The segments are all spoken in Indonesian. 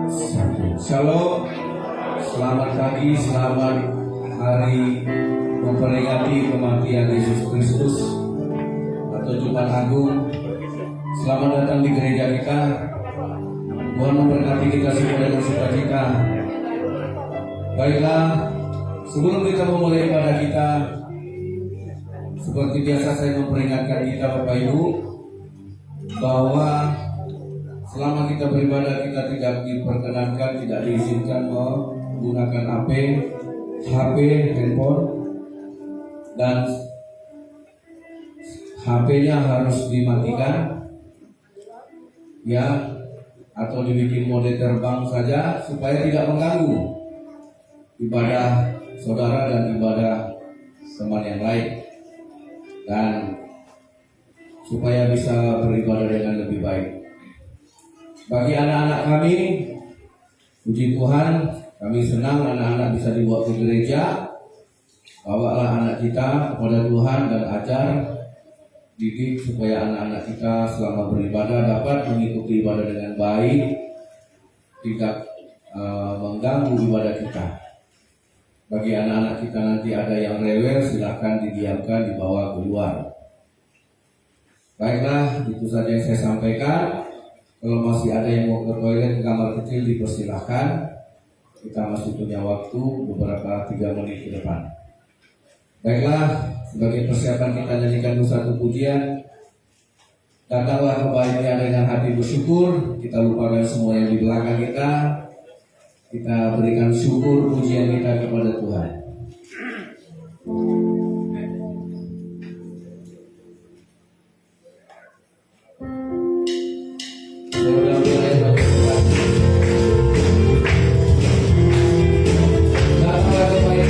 Shalom, selamat pagi, selamat hari memperingati kematian Yesus Kristus atau Jumat Agung. Selamat datang di gereja kita. Tuhan memberkati kita semua dengan sukacita. Baiklah, sebelum kita memulai ibadah kita, seperti biasa saya memperingatkan kita Bapak Ibu bahwa selama kita beribadah kita tidak diperkenankan, tidak diizinkan menggunakan HP, handphone, dan HP-nya harus dimatikan, ya, atau dibikin mode terbang saja supaya tidak mengganggu ibadah saudara dan ibadah teman yang lain, dan supaya bisa beribadah dengan lebih baik. Bagi anak-anak kami, puji Tuhan, kami senang anak-anak bisa dibawa ke gereja. Bawalah anak kita kepada Tuhan dan ajar, didik supaya anak-anak kita selama beribadah dapat mengikuti ibadah dengan baik, tidak mengganggu ibadah kita. Bagi anak-anak kita nanti ada yang rewel, silakan didiamkan, dibawa keluar. Baiklah, itu saja yang saya sampaikan. Kalau masih ada yang mau ke toilet, ke kamar kecil, dipersilahkan. Kita masih punya waktu beberapa 3 menit ke depan. Baiklah, sebagai persiapan kita nyanyikan dulu satu pujian. Datanglah kepada dengan hati bersyukur. Kita lupakan semua yang di belakang kita. Kita berikan syukur pujian kita kepada Tuhan. Datanglah kebaikan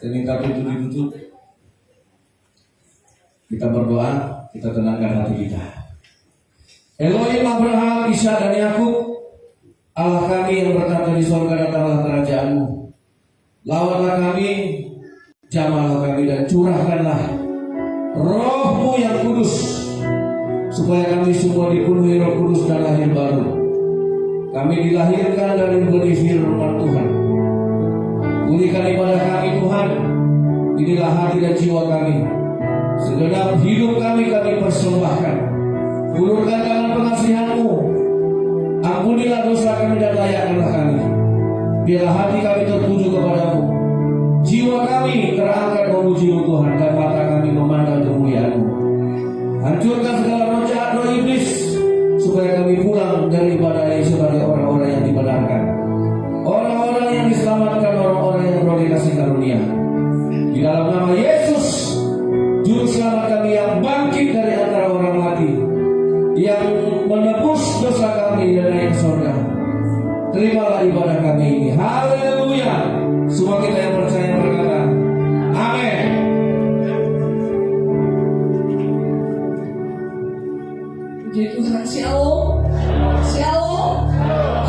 Saya minta pintu ditutup. Kita berdoa, kita tenangkan hati kita. Elohim Abraham, Ishak dan Yakub, Allah kami yang berkata di surga, datanglah kerajaan-Mu. Lawanlah kami, jamahlah kami, dan curahkanlah Roh-Mu yang kudus, supaya kami semua dipenuhi Roh Kudus dan lahir baru. Kami dilahirkan dari benih firman Tuhan. Pulihkan ibadah kami Tuhan. Inilah hati dan jiwa kami. Segenap hidup kami persembahkan. Ulurkan tangan pengasihan-Mu. Ampunilah dosa kami dan layakkanlah kami. Biarlah hati kami tertuju kepadamu. Jiwa kami terangkat memuji-Mu Tuhan, dan mata kami memandang kemuliaan-Mu. Hancurkan segala roh jahat, roh iblis, supaya kami pulang dari ibadah ini sebagai orang-orang yang dibenarkan, orang-orang yang diselamatkan, orang-orang yang beroleh kasih karunia. Di dalam nama Yesus, Juru Selamat kami yang bangkit dari antara orang mati, yang menebus dosa kami dan naik ke surga. Terimalah ibadah kami ini. Haleluya. Semua kita yang percaya berkata, amin. Puji Tuhan, shalom. Shalom.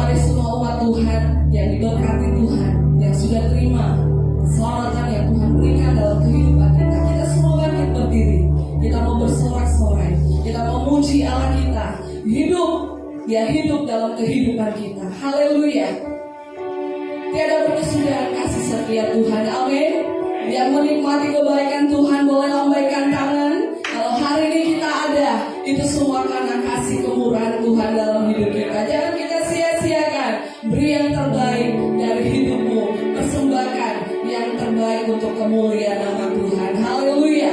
Mari semua umat Tuhan yang diberkati Tuhan, yang sudah terima keselamatan yang Tuhan berikan dalam kehidupan kita. Kita semua bangkit berdiri. Kita mau bersorak-sorai. Kita mau memuji Allah kita. Hidup, dia hidup dalam kehidupan kita. Haleluya. Tiada berkesudahan kasih setia Tuhan. Amin. Yang menikmati kebaikan Tuhan boleh lambaikan tangan. Kalau hari ini kita ada, itu semua karena kasih kemurahan Tuhan dalam hidup kita. Jangan kita sia-siakan. Beri yang terbaik dari hidupmu. Persembahkan yang terbaik untuk kemuliaan nama Tuhan. Haleluya.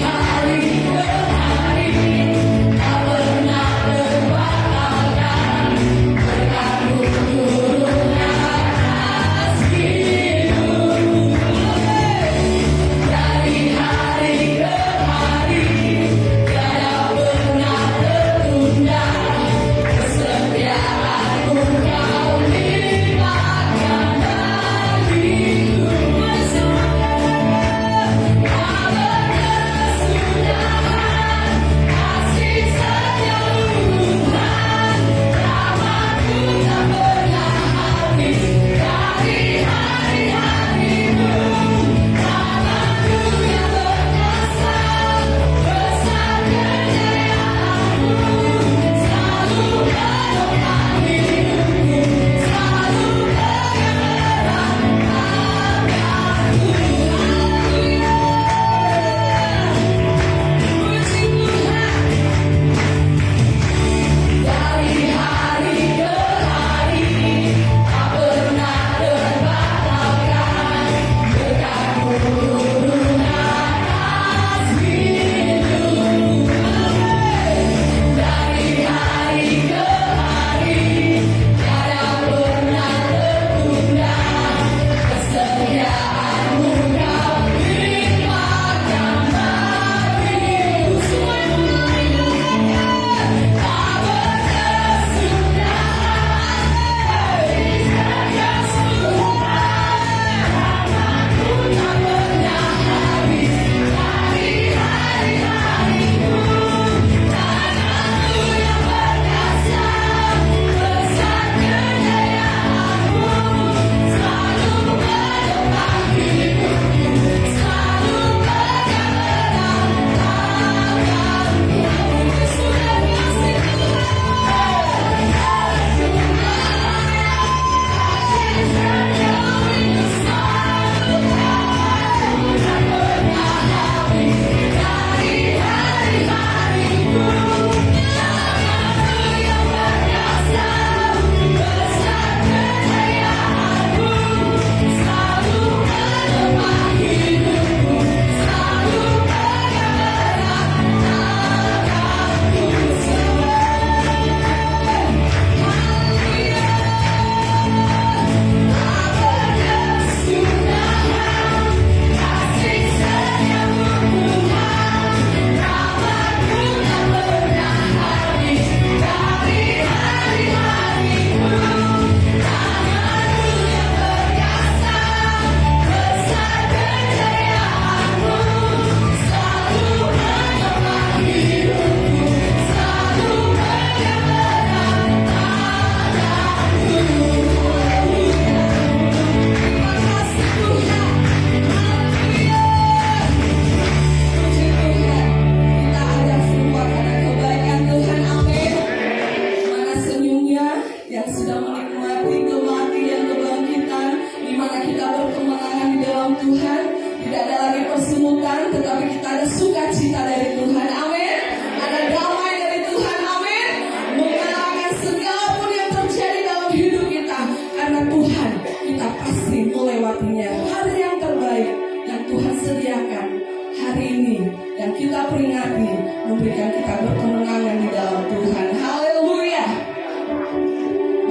Hari ke hari memperingati, memberikan kita berkemenangan di dalam Tuhan. Haleluya.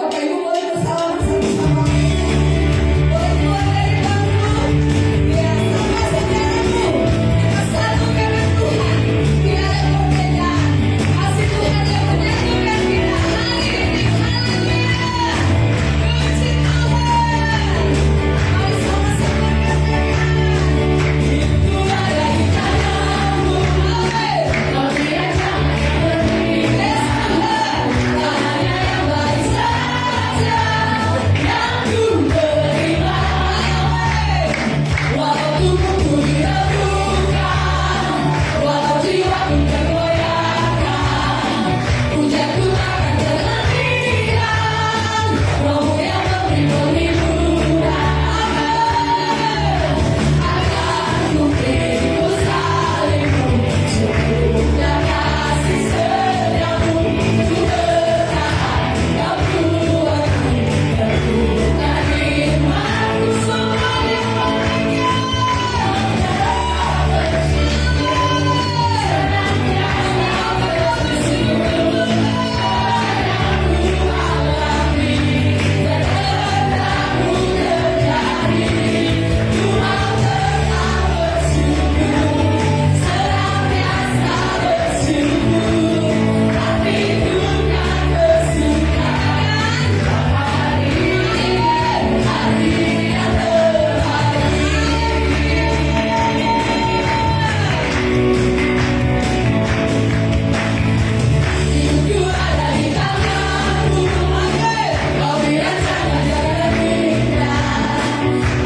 Bapak Ibu boleh bersama bersama. Boleh keluar dari bangku. Ya, sama saudaraku. Kita satu karena Tuhan. Tidak ada perbedaan. Kasih Tuhan yang menyatukan kita hari ini. Haleluya. Puji Tuhan. Mari sama-sama katakan. Itu ada di tanganmu. Amin. Kau tidak jangan berdiri. Yes, Tuhan. Tak hanya yang baik saja yang ku terima. Amin. Walau tubuhku diragukan, walau jiwaku tergoyahkan, pujaku takkan terhentikan. Rohmu yang memberi penghiburan. Akan ku pilih salibmu, cukupnya kasih setiamu. Ku bertahan, kau kuatku, teguhkan imanku semuanya bahagia. Hidupku ada di tanganmu, amin. Kau dirancangkan dengan indah.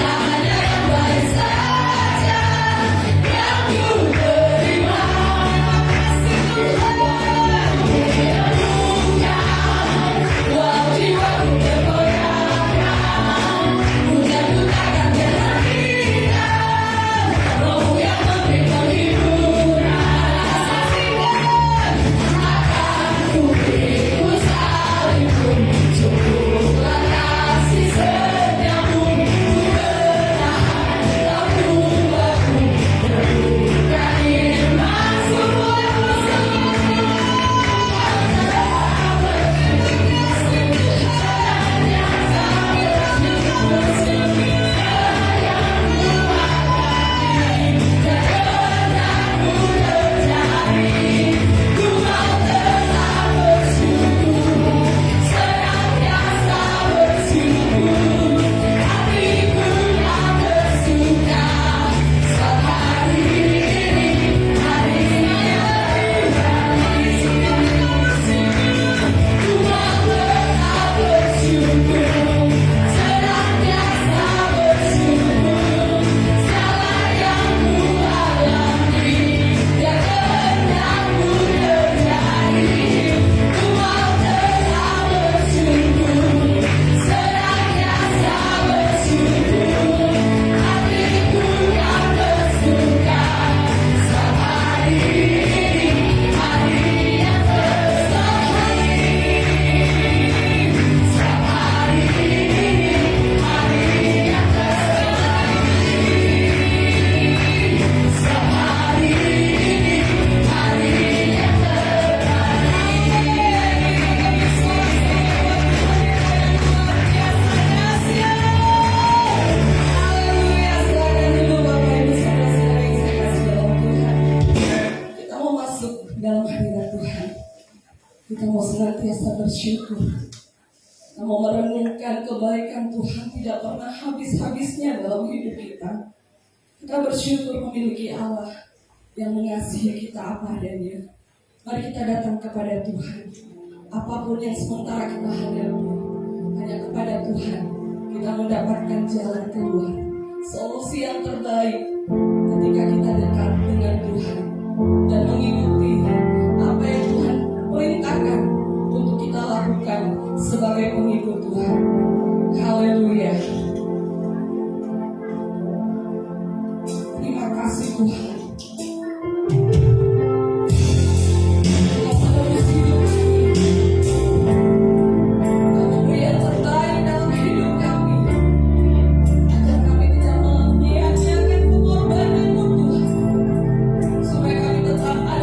Tak hanya yang baik saja yang ku terima. Kasih Tuhan diragukan, walau jiwaku tergoyahkan, pujaku takkan terhentikan. Rohmu yang memberi penghiburan. Saksikan akan ku pikul salibmu, cukuplah kasih setiamu. Ku bertahan, kau kuatku, teguhkan iman semuanya bersama. Ku mau tetap bersyukur, senantiasa bersyukur. Hatiku yang bersuka saat hari ini, hari yang ku mau tetap bersyukur, senantiasa bersyukur. Segala yang ku alami, biar kehendakmu terjadi. Ku mau tetap bersyukur, senantiasa bersyukur. Hatiku yang bersuka saat hari ini, hari yang terbaik. Saat hari ini, hari yang terbaik. Saat hari ini, hari yang Haleluya, silakan dulu Bapak Ibu saudara-saudara yang saya kasih dalam Tuhan. Kita mau masuk dalam hadirat Tuhan. Kita mau senantiasa bersyukur. Kita mau merenungkan kebaikan Tuhan tidak pernah habis-habisnya dalam hidup kita. Kita bersyukur memiliki Allah yang mengasihi kita apa adanya. Mari kita datang kepada Tuhan. Apapun yang sementara kita hadapi, hanya kepada Tuhan kita mendapatkan jalan keluar, solusi yang terbaik ketika kita dekat dengan Tuhan dan mengikuti apa yang Tuhan perintahkan untuk kita lakukan sebagai pengikut Tuhan. Haleluya. Terima kasih Tuhan. Kamu yang terbaik dalam hidup kami. Agar kami tidak menyia-nyiakan pengorbanan-Mu Tuhan. Supaya kami tetap ada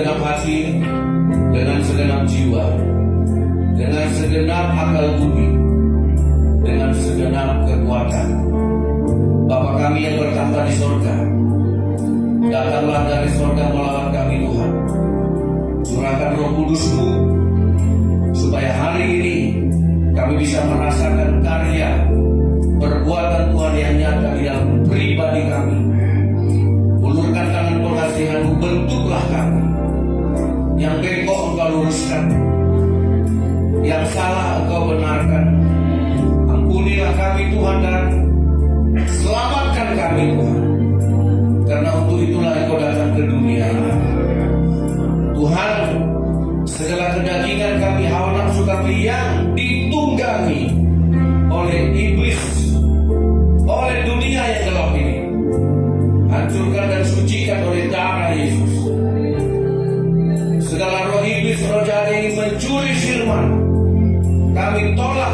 segenap hati, dengan segenap jiwa, dengan segenap akal budi, dengan segenap kekuatan. Bapa kami yang bertahta di sorga, datanglah dari sorga melawat kami Tuhan. Curahkan Roh Kudus-Mu supaya hari ini kami bisa merasakan karya perbuatan Tuhan yang nyata di dalam pribadi kami. Ulurkan tangan pengasihan-Mu, bentuklah kami. Yang bengkok Engkau luruskan, yang salah Engkau benarkan. Ampunilah kami Tuhan dan selamatkan kami Tuhan, karena untuk itulah Engkau datang ke dunia ini. Tuhan, segala kedagingan kami, hawa nafsu kami yang ditunggangi oleh iblis, oleh dunia yang gelap ini, hancurkan dan sucikan oleh darah Yesus. Segala roh iblis, roh jahat ini mencuri firman, kami tolak.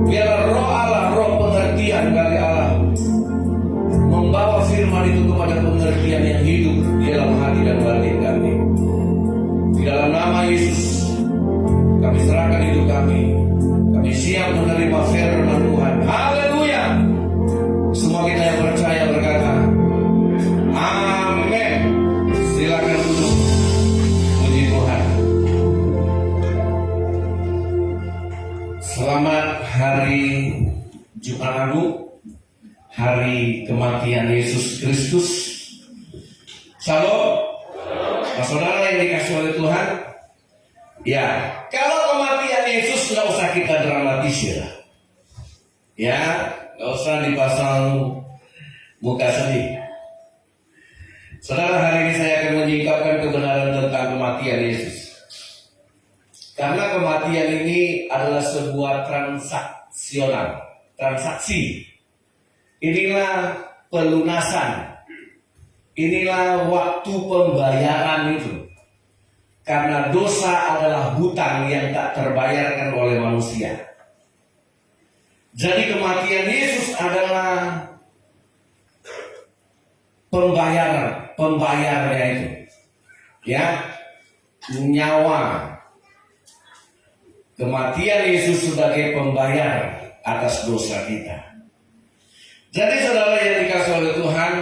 Biarlah roh Allah, roh pengertian dari Allah, membawa firman itu kepada pengertian yang hidup di dalam hati dan batin kami. Di dalam nama Yesus, kami serahkan hidup kami. Kami siap menerima firman Tuhan. Haleluya. Semua kita yang percaya berkata, amin. Silakan duduk. Puji Tuhan. Selamat hari Jumat Agung, hari kematian Yesus Kristus. Shalom. Saudara yang dikasih oleh Tuhan, ya, kalau kematian Yesus nggak usah kita dramatisir, ya, nggak usah dipasang muka sedih. Saudara, hari ini saya akan menyingkapkan kebenaran tentang kematian Yesus, karena kematian ini adalah sebuah transaksi. Inilah pelunasan. Inilah waktu pembayaran itu. Karena dosa adalah hutang yang tak terbayarkan oleh manusia. Jadi kematian Yesus adalah pembayarnya itu. Ya, nyawa. Kematian Yesus sebagai pembayar atas dosa kita. Jadi saudara yang dikasih oleh Tuhan,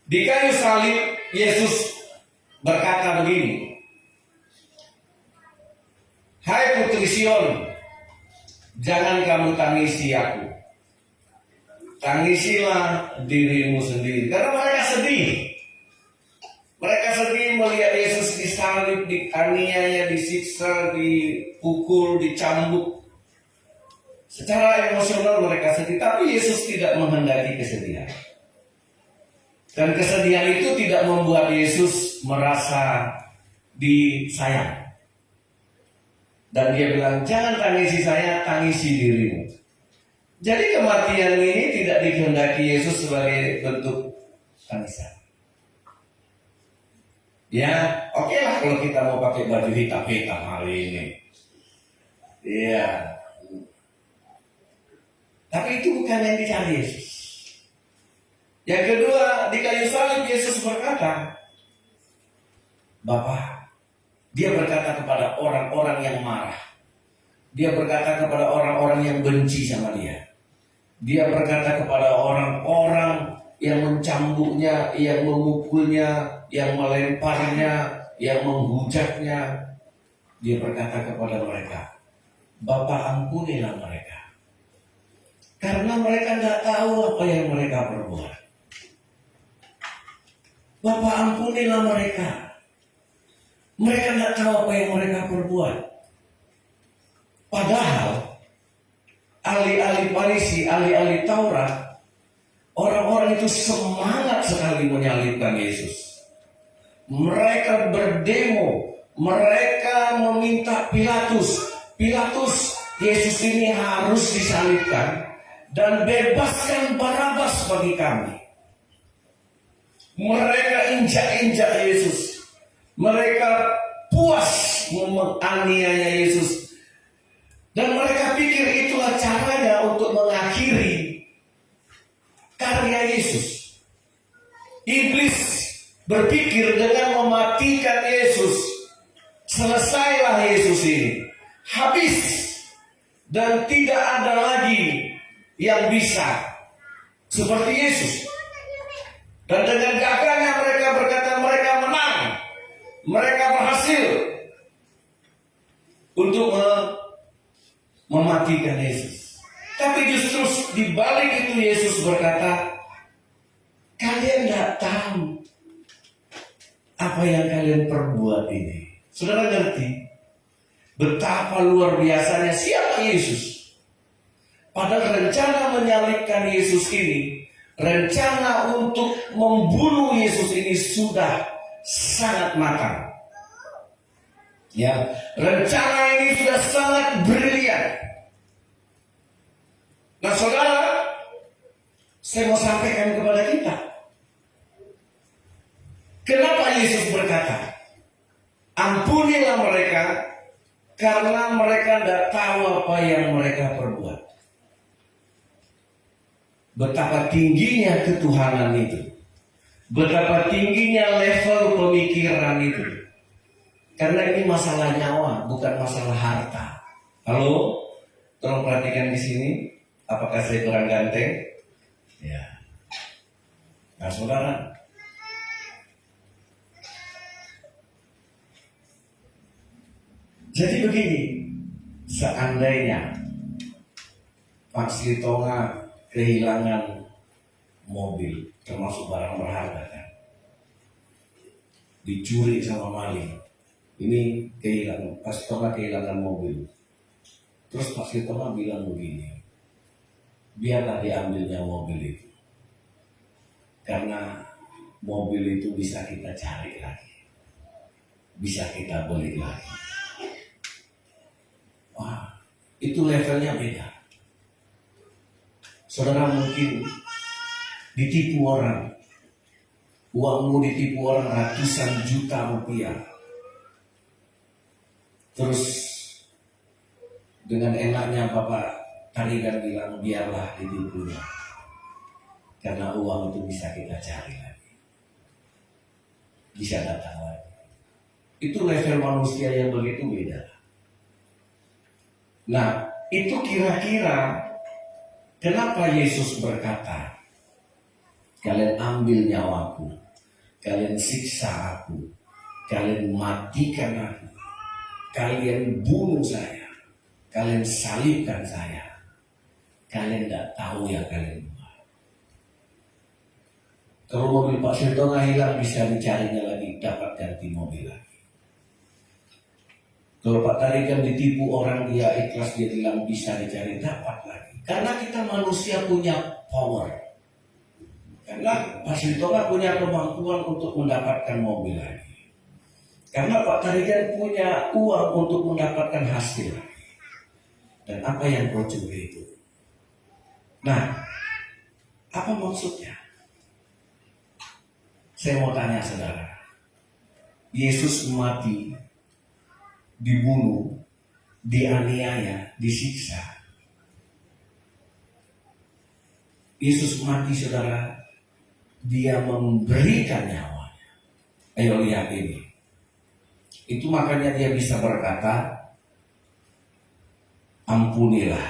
di kayu salib Yesus berkata begini, hai putri Sion, jangan kamu tangisi aku, tangisilah dirimu sendiri. Karena mereka sedih. Mereka sedih melihat Yesus disalib, dianiaya, disiksa, dipukul, dicambuk. Secara emosional mereka sedih, tapi Yesus tidak menghendaki kesedihan. Dan kesedihan itu tidak membuat Yesus merasa disayang. Dan dia bilang, jangan tangisi saya, tangisi dirimu. Jadi kematian ini tidak dikehendaki Yesus sebagai bentuk tangisan. Ya, oke lah kalau kita mau pakai baju hitam-hitam hari ini. Iya. Tapi itu bukan yang dicari Yesus. Yang kedua, di kayu salib Yesus berkata, Bapa, dia berkata kepada orang-orang yang marah. Dia berkata kepada orang-orang yang benci sama dia. Dia berkata kepada orang-orang yang mencambuknya, yang memukulnya, yang melemparnya, yang menghujatnya. Dia berkata kepada mereka, Bapa, ampunilah mereka. Karena mereka tidak tahu apa yang mereka perbuat. Bapa, ampunilah mereka. Mereka tidak tahu apa yang mereka perbuat. Padahal ahli-ahli Farisi, ahli-ahli Taurat, orang-orang itu semangat sekali menyalibkan Yesus. Mereka berdemo, mereka meminta Pilatus, Yesus ini harus disalibkan dan bebaskan Barabas bagi kami. Mereka injak-injak Yesus. Mereka puas menganiaya Yesus. Dan mereka pikir itulah caranya untuk mengakhiri karya Yesus. Iblis berpikir dengan mematikan Yesus, selesailah Yesus ini, habis, dan tidak ada lagi yang bisa seperti Yesus. Dan dengan gagahnya mereka berkata mereka menang, mereka berhasil untuk mematikan Yesus. Tapi justru di balik itu Yesus berkata, kalian tidak tahu apa yang kalian perbuat ini. Saudara ngerti betapa luar biasanya siapa Yesus? Padahal rencana menyalibkan Yesus ini, rencana untuk membunuh Yesus ini sudah sangat matang. Ya, rencana ini sudah sangat brilian. Nah, saudara, saya mau sampaikan kepada kita, kenapa Yesus berkata, ampunilah mereka karena mereka tidak tahu apa yang mereka perbuat. Betapa tingginya ketuhanan itu, betapa tingginya level pemikiran itu. Karena ini masalah nyawa, bukan masalah harta. Halo, tolong perhatikan di sini. Apakah saya kurang ganteng? Ya. Nah, saudara, jadi begini, seandainya Pak Sri Tonga kehilangan mobil, termasuk barang berharga kan, dicuri sama maling, ini kehilangan, Pak Sri Tonga kehilangan mobil. Terus Pak Sri Tonga bilang begini, biarlah diambilnya mobil itu, karena mobil itu bisa kita cari lagi, bisa kita beli lagi. Wah, itu levelnya beda. Saudara mungkin ditipu orang, uangmu ditipu orang ratusan juta rupiah. Terus dengan enaknya Bapak tadi kan bilang biarlah ditipunya, karena uang itu bisa kita cari lagi, bisa datang lagi. Itu level manusia yang begitu beda. Nah, itu kira-kira kenapa Yesus berkata, kalian ambil nyawaku, kalian siksa aku, kalian matikan aku, kalian bunuh saya, kalian salibkan saya, kalian tidak tahu yang kalian buat. Kalau mobil Pak Sri Tonga hilang, bisa dicarinya lagi, dapat ganti mobil lagi. Kalau Pak Tarikan ditipu orang, dia ikhlas, dia bilang bisa dicari, dapat lagi. Karena kita manusia punya power. Karena Pak Sri Tonga punya kemampuan untuk mendapatkan mobil lagi. Karena Pak Tarikan punya uang untuk mendapatkan hasil. Dan apa yang kau curi itu? Nah, apa maksudnya? Saya mau tanya saudara. Yesus mati, dibunuh, dianiaya, disiksa. Yesus mati saudara, dia memberikan nyawanya. Ayo lihat ini. Itu makanya dia bisa berkata, ampunilah.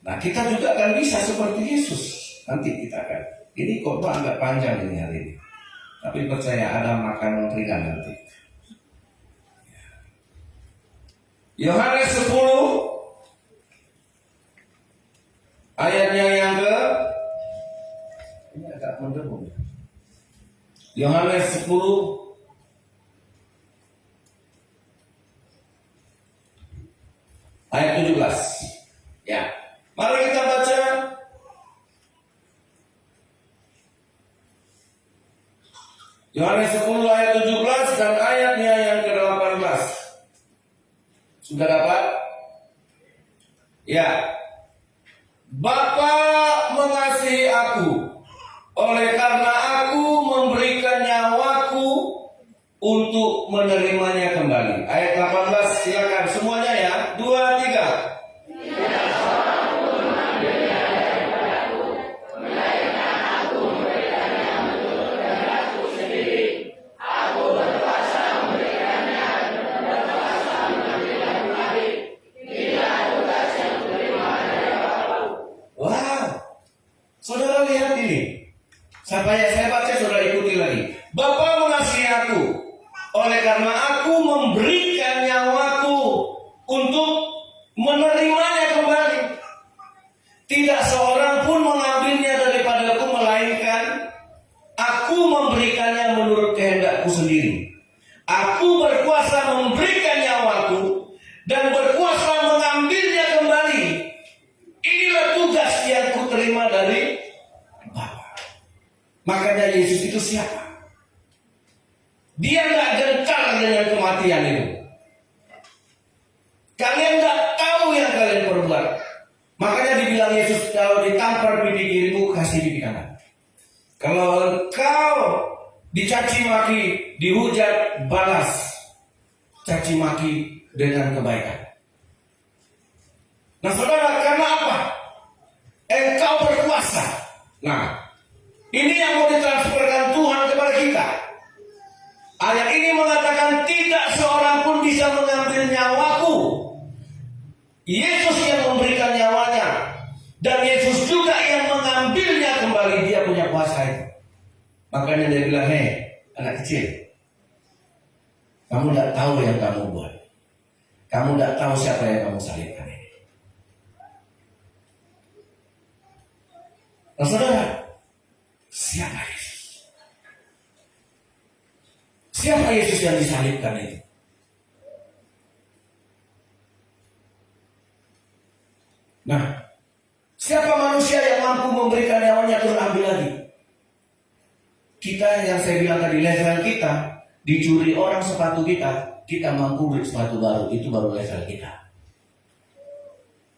Nah, kita juga akan bisa seperti Yesus. Nanti kita akan. Ini khotbah agak panjang ini hari ini. Tapi percaya ada makan ringan nanti. Yohanes 10 ayatnya yang ke, ini agak mendebu. Yohanes 10 ayat 17. Ya, mari kita baca. Yohanes 10 ayat 17 dan ayatnya yang ke-18. Sudah dapat? Ya. Bapa mengasihi aku, oleh karena aku memberikan nyawaku untuk menerimanya kembali. Ayat 18, silakan semuanya ya. 2, 3. karena aku memberikan nyawaku untuk menerimanya kembali. Tidak seorang pun mengambilnya daripadaku, melainkan aku memberikannya menurut kehendakku sendiri. Aku berkuasa memberikan nyawaku dan berkuasa mengambilnya kembali. Inilah tugas yang kuterima dari Bapa. Makanya Yesus itu siapa? Dia nggak gentar dengan kematian itu. Kalian nggak tahu yang kalian perbuat. Makanya dibilang Yesus, kalau ditampar pipi kirimu, kasih pipi kanan. Kalau engkau dicaci maki, dihujat, balas caci maki dengan kebaikan. Nah saudara, karena apa? Engkau berkuasa. Nah, ini yang mau ditransferkan Tuhan kepada kita. Ayat ini mengatakan tidak seorang pun bisa mengambil nyawaku. Yesus yang memberikan nyawanya. Dan Yesus juga yang mengambilnya kembali. Dia punya kuasa itu. Makanya dia bilang, hei anak kecil, kamu tidak tahu yang kamu buat. Kamu tidak tahu siapa yang kamu salibkan ini. Nah saudara, siapa Yesus? Siapa Yesus yang disalibkan itu? Nah, siapa manusia yang mampu memberikan nyawanya terus ambil lagi? Kita yang saya bilang tadi, level kita, dicuri orang sepatu kita mampu beli sepatu baru, itu baru level kita.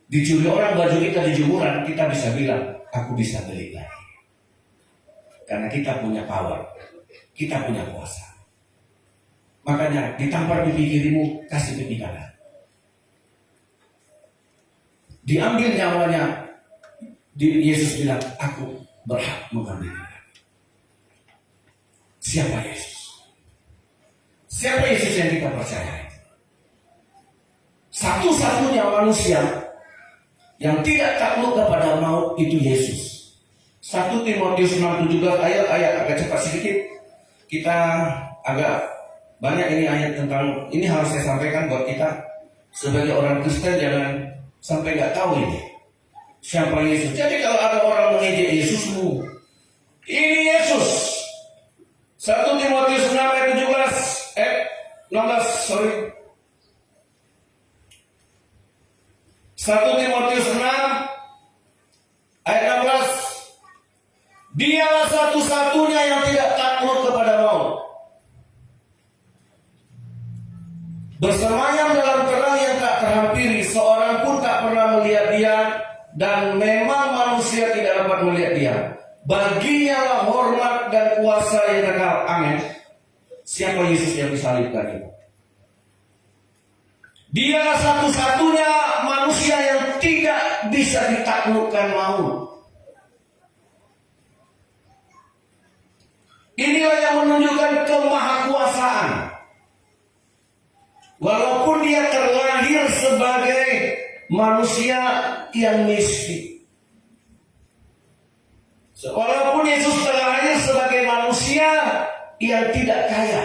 Dicuri orang baju kita di jemuran, kita bisa bilang, aku bisa beli lagi. Karena kita punya power, kita punya kuasa. Makanya ditampar pipi kirimu, kasih pipi kanan. Diambil nyawanya, Yesus bilang, aku berhak mengambilnya. Siapa Yesus? Siapa Yesus yang kita percaya? Satu-satunya manusia yang tidak takluk kepada maut itu Yesus. 1 Timotius 6:17, ayat agak cepat sedikit. Kita agak banyak ini ayat tentang, ini harus saya sampaikan buat kita sebagai orang Kristen, jangan sampai nggak tahu ini siapa Yesus. Jadi kalau ada orang mengejek Yesusmu, ini Yesus. 1 Timotius 6 ayat 16, sorry. 1 Timotius 6 ayat 16. Dialah satu-satunya yang tidak takluk kepada maut. Bersemayam dalam terang yang tak terhampiri, seorang pun tak pernah melihat dia, dan memang manusia tidak dapat melihat dia. Baginya lah hormat dan kuasa yang kekal. Amin. Siapa Yesus yang disalibkan itu? Dialah satu-satunya manusia yang tidak bisa ditaklukkan maut. Inilah yang menunjukkan kemahakuasaan. Walaupun dia terlahir sebagai manusia yang miskin. Walaupun Yesus terlahir sebagai manusia yang tidak kaya.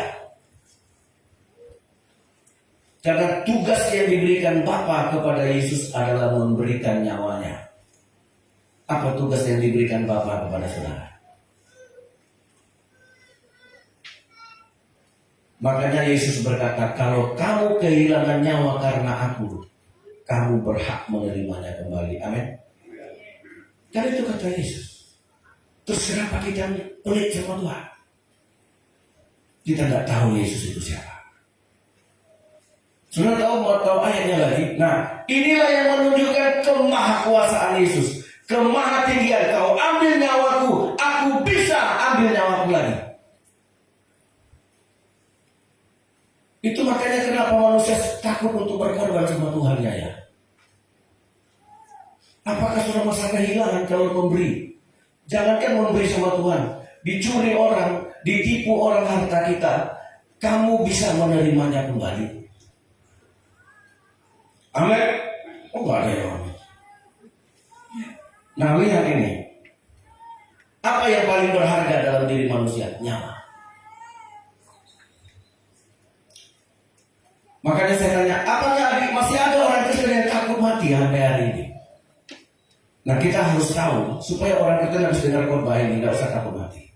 Karena tugas yang diberikan Bapa kepada Yesus adalah memberikan nyawanya. Apa tugas yang diberikan Bapa kepada saudara? Makanya Yesus berkata, kalau kamu kehilangan nyawa karena aku, kamu berhak menerimanya kembali. Amin. Kan itu kata Yesus. Terus kenapa kita pelit sama Tuhan? Kita nggak tahu Yesus itu siapa. Sudah tahu ayatnya lagi. Nah, inilah yang menunjukkan kemahakuasaan Yesus, kemahatinggian. Kau ambil nyawaku, aku bisa ambil nyawaku lagi. Itu makanya kenapa manusia takut untuk berkorban sama Tuhannya ya. Apakah sudah masa kehilangan kalau memberi? Jangankan memberi sama Tuhan, dicuri orang, ditipu orang harta kita, kamu bisa menerimanya kembali. Amin. Oh, gak ada yang amin. Nah, lihat ini. Apa yang paling berharga dalam diri manusia? Nyawa. Makanya saya tanya, apakah masih ada orang Kristen yang takut mati sampai hari ini? Nah, kita harus tahu supaya orang Kristen harus dengar khotbah ini, tidak usah takut mati.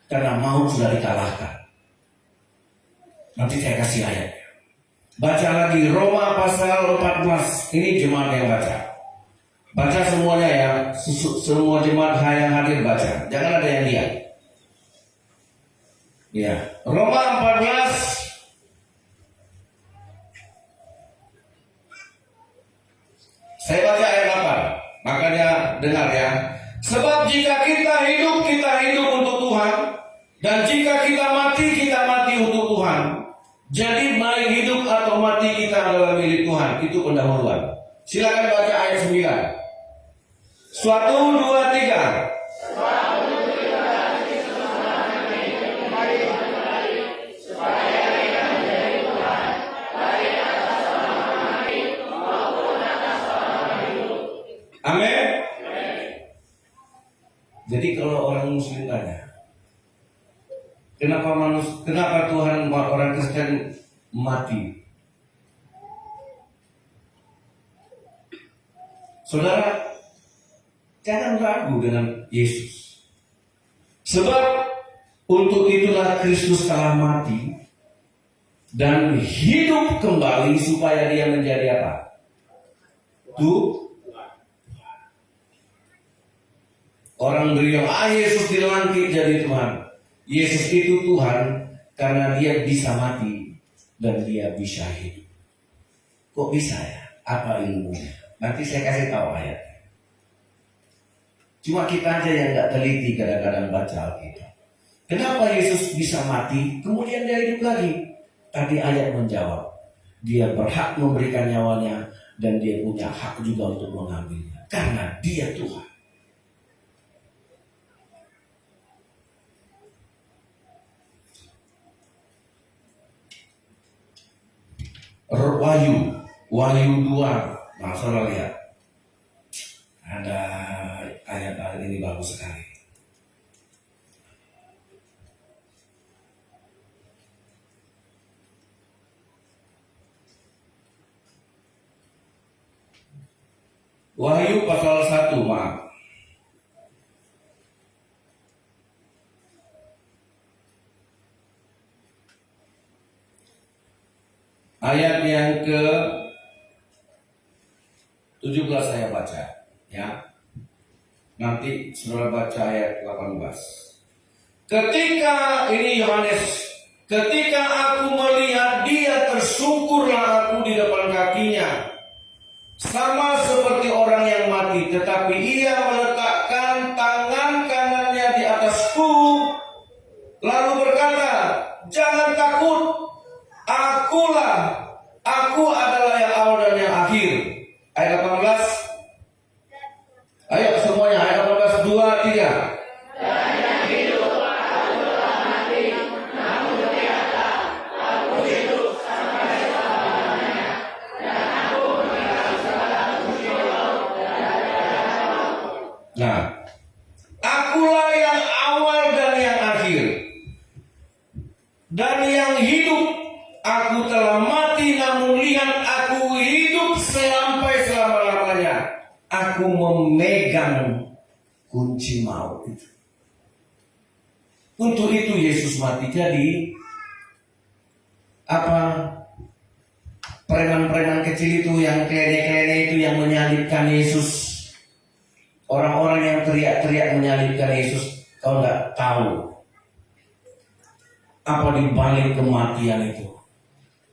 Karena maut sudah dikalahkan. Nanti saya kasih ayat. Baca lagi Roma pasal 14. Ini jemaat yang baca. Baca semuanya ya. Semua jemaat yang hadir baca. Jangan ada yang diam. Ya. Roma 14. Saya baca ayat 8. Makanya dengar ya. Sebab jika kita hidup untuk Tuhan. Dan jika kita mati untuk Tuhan. Jadi baik hidup atau mati kita adalah milik Tuhan. Itu pendahuluan. Silakan baca ayat 9. 1, 2, 3. Amin. Jadi kalau orang Muslim tanya, kenapa Tuhan orang Kristen mati? Saudara, jangan ragu dengan Yesus. Sebab untuk itulah Kristus telah mati dan hidup kembali supaya dia menjadi apa? Orang beriong, Yesus dilangkit jadi Tuhan. Yesus itu Tuhan karena dia bisa mati dan dia bisa hidup. Kok bisa ya? Apa ilmunya? Nanti saya kasih tahu ayat. Cuma kita aja yang nggak teliti kadang-kadang baca Alkitab. Kenapa Yesus bisa mati, kemudian dia hidup lagi? Tadi ayat menjawab. Dia berhak memberikan nyawanya dan dia punya hak juga untuk mengambilnya. Karena dia Tuhan. Wahyu 2. Nah, saudara lihat. Ada ayat ini bagus sekali. Wahyu pasal 1, maaf. Ayat yang ke 17 saya baca, ya. Nanti saudara baca ayat 18. Ketika ini Yohanes, ketika aku melihat dia, tersungkurlah aku di depan kakinya, sama seperti orang yang mati, tetapi ia meletakkan tangan kanannya di atasku, lalu berkata, jangan takut. Aku adalah yang awal dan yang akhir. Ayat 18. Ayo semuanya, ayat 18, 2, 3. Dan yang hidup aku telah mati, namun ternyata aku hidup sampai selamanya, dan aku mengenal segala musibah dan daya. Nah, akulah yang awal dan yang akhir, dan yang hidup. Aku telah mati, namun lihat aku hidup sampai selama-lamanya. Aku memegang kunci maut itu. Untuk itu Yesus mati. Jadi preman-preman kecil itu, yang klene-klene itu yang menyalibkan Yesus, orang-orang yang teriak-teriak menyalibkan Yesus, kau nggak tahu apa di balik kematian itu.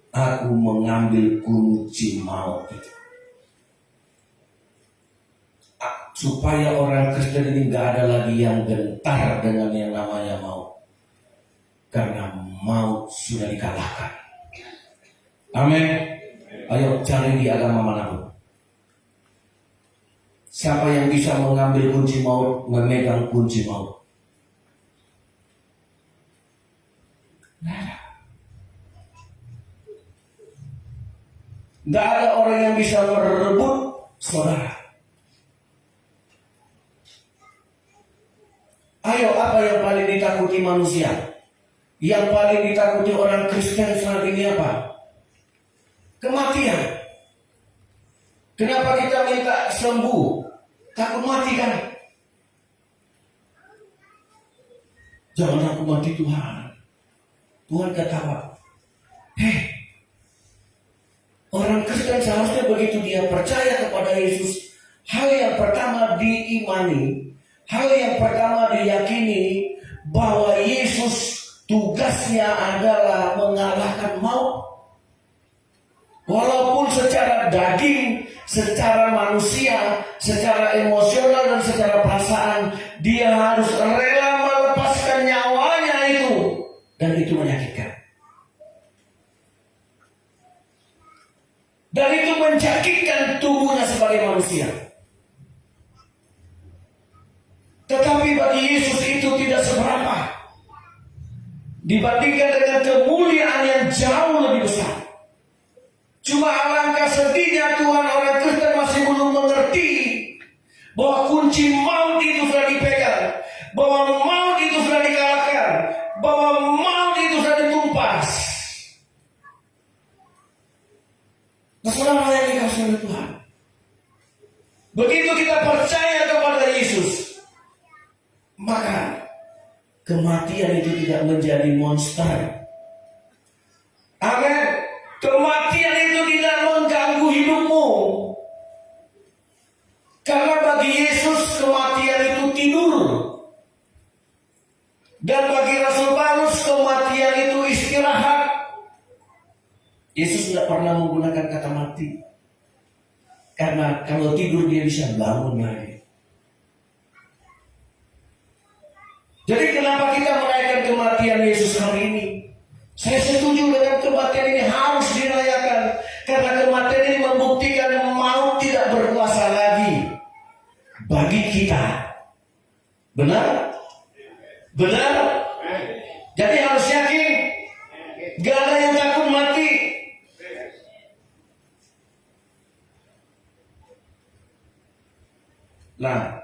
Aku mengambil kunci maut itu. Supaya orang Kristen ini gak ada lagi yang gentar dengan yang namanya maut. Karena maut sudah dikalahkan. Amin. Ayo cari di agama manapun. Siapa yang bisa mengambil kunci maut, memegang kunci maut? Gak ada orang yang bisa merebut saudara. Ayo, apa yang paling ditakuti manusia? yang paling ditakuti orang Kristen saat ini apa? Kematian. Kenapa kita minta sembuh? Takut mati kan? Jangan aku mati Tuhan. Tuhan ketawa. Orang Kristen seharusnya begitu dia percaya kepada Yesus, hal yang pertama diimani, hal yang pertama diyakini bahwa Yesus tugasnya adalah mengalahkan maut. Walaupun secara daging, secara manusia, secara emosional dan secara perasaan, dia harus rela melepaskan nyawanya itu. Dan itu menyakitkan. Dan itu menjadikan tubuhnya sebagai manusia. Tetapi bagi Yesus itu tidak seberapa dibandingkan dengan kemuliaan yang jauh lebih besar. Cuma alangkah sedihnya Tuhan, orang Kristen masih belum mengerti bahwa kunci maut itu sudah dipegang, bahwa maut itu sudah dikalahkan, bahwa maut itu sudah ditumpas. Nah, saudara yang dikasih oleh Tuhan, begitu kita percaya kepada Yesus, maka kematian itu tidak menjadi monster. Amin. Kematian itu tidak mengganggu hidupmu. Karena bagi Yesus kematian itu tidur. Dan bagi Rasul Paulus kematian itu istirahat. Yesus tidak pernah menggunakan kata mati. Karena kalau tidur dia bisa bangun lagi. Jadi kenapa kita merayakan kematian Yesus hari ini? Saya setuju dengan kematian ini harus dirayakan. Karena kematian ini membuktikan maut tidak berkuasa lagi bagi kita. Benar? Benar? Jadi harus yakin. Gak ada yang takut mati. Nah,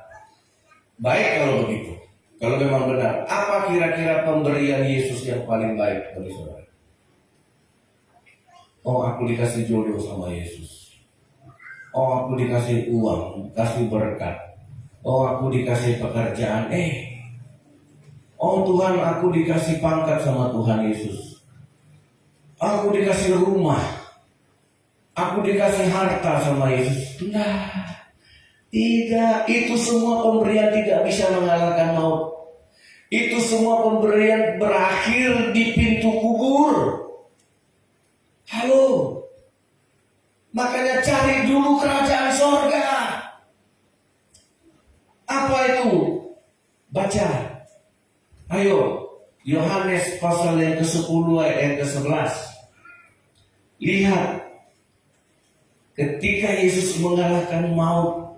baik kalau begitu. Kalau memang benar, apa kira-kira pemberian Yesus yang paling baik bagi saudara? Oh, aku dikasih jodoh sama Yesus. Oh, aku dikasih uang, kasih berkat. Oh, aku dikasih pekerjaan. Oh Tuhan, aku dikasih pangkat sama Tuhan Yesus. Aku dikasih rumah. Aku dikasih harta sama Yesus. Nah, tidak, itu semua pemberian tidak bisa mengalahkan maut. Itu semua pemberian berakhir di pintu kubur. Halo. Makanya cari dulu kerajaan sorga. Apa itu? Baca. Ayo, Yohanes pasal yang ke-10 ayat yang ke-11. Lihat. Ketika Yesus mengalahkan maut,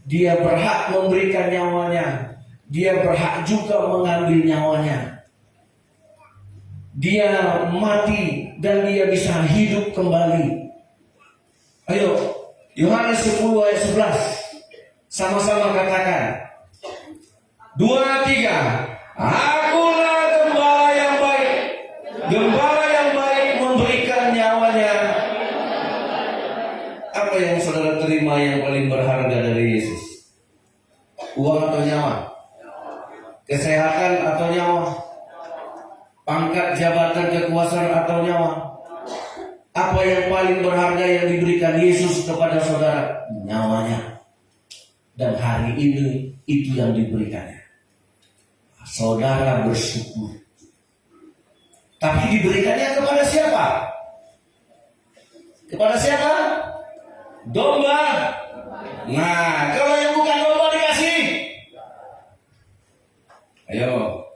dia berhak memberikan nyawanya. Dia berhak juga mengambil nyawanya. Dia mati dan dia bisa hidup kembali. Ayo, Yohanes 10 ayat 11. Sama-sama katakan. 2, 3. Akulah gembala yang baik. Gembala yang baik memberikan nyawanya. Apa yang saudara terima yang paling berharga dari Yesus? Uang atau nyawa? Kesehatan atau nyawa? Pangkat, jabatan, kekuasaan atau nyawa? Apa yang paling berharga yang diberikan Yesus kepada saudara? Nyawanya. Dan hari ini itu yang diberikannya. Saudara bersyukur. Tapi diberikannya kepada siapa? Kepada siapa? Domba. Nah, kalau yang bukan domba dikasih. Ayo,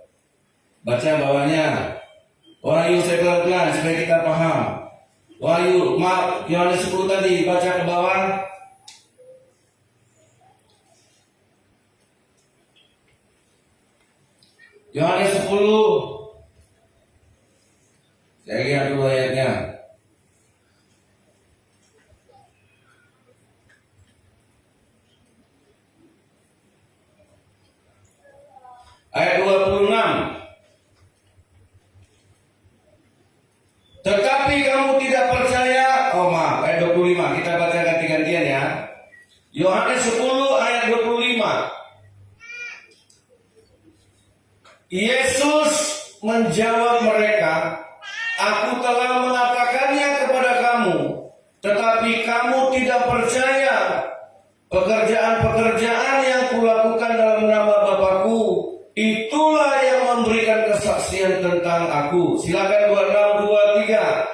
baca bawahnya. Wahyu saya pelan-pelan supaya kita paham. Wahyu, Yohanes 10 tadi, baca ke bawah. Yohanes 10. Saya lihat dulu ayatnya. Ayat 26. Yesus menjawab mereka, "Aku telah mengatakannya kepada kamu, tetapi kamu tidak percaya. Pekerjaan-pekerjaan yang kulakukan dalam nama Bapakku, itulah yang memberikan kesaksian tentang aku." Silakan 26, 23.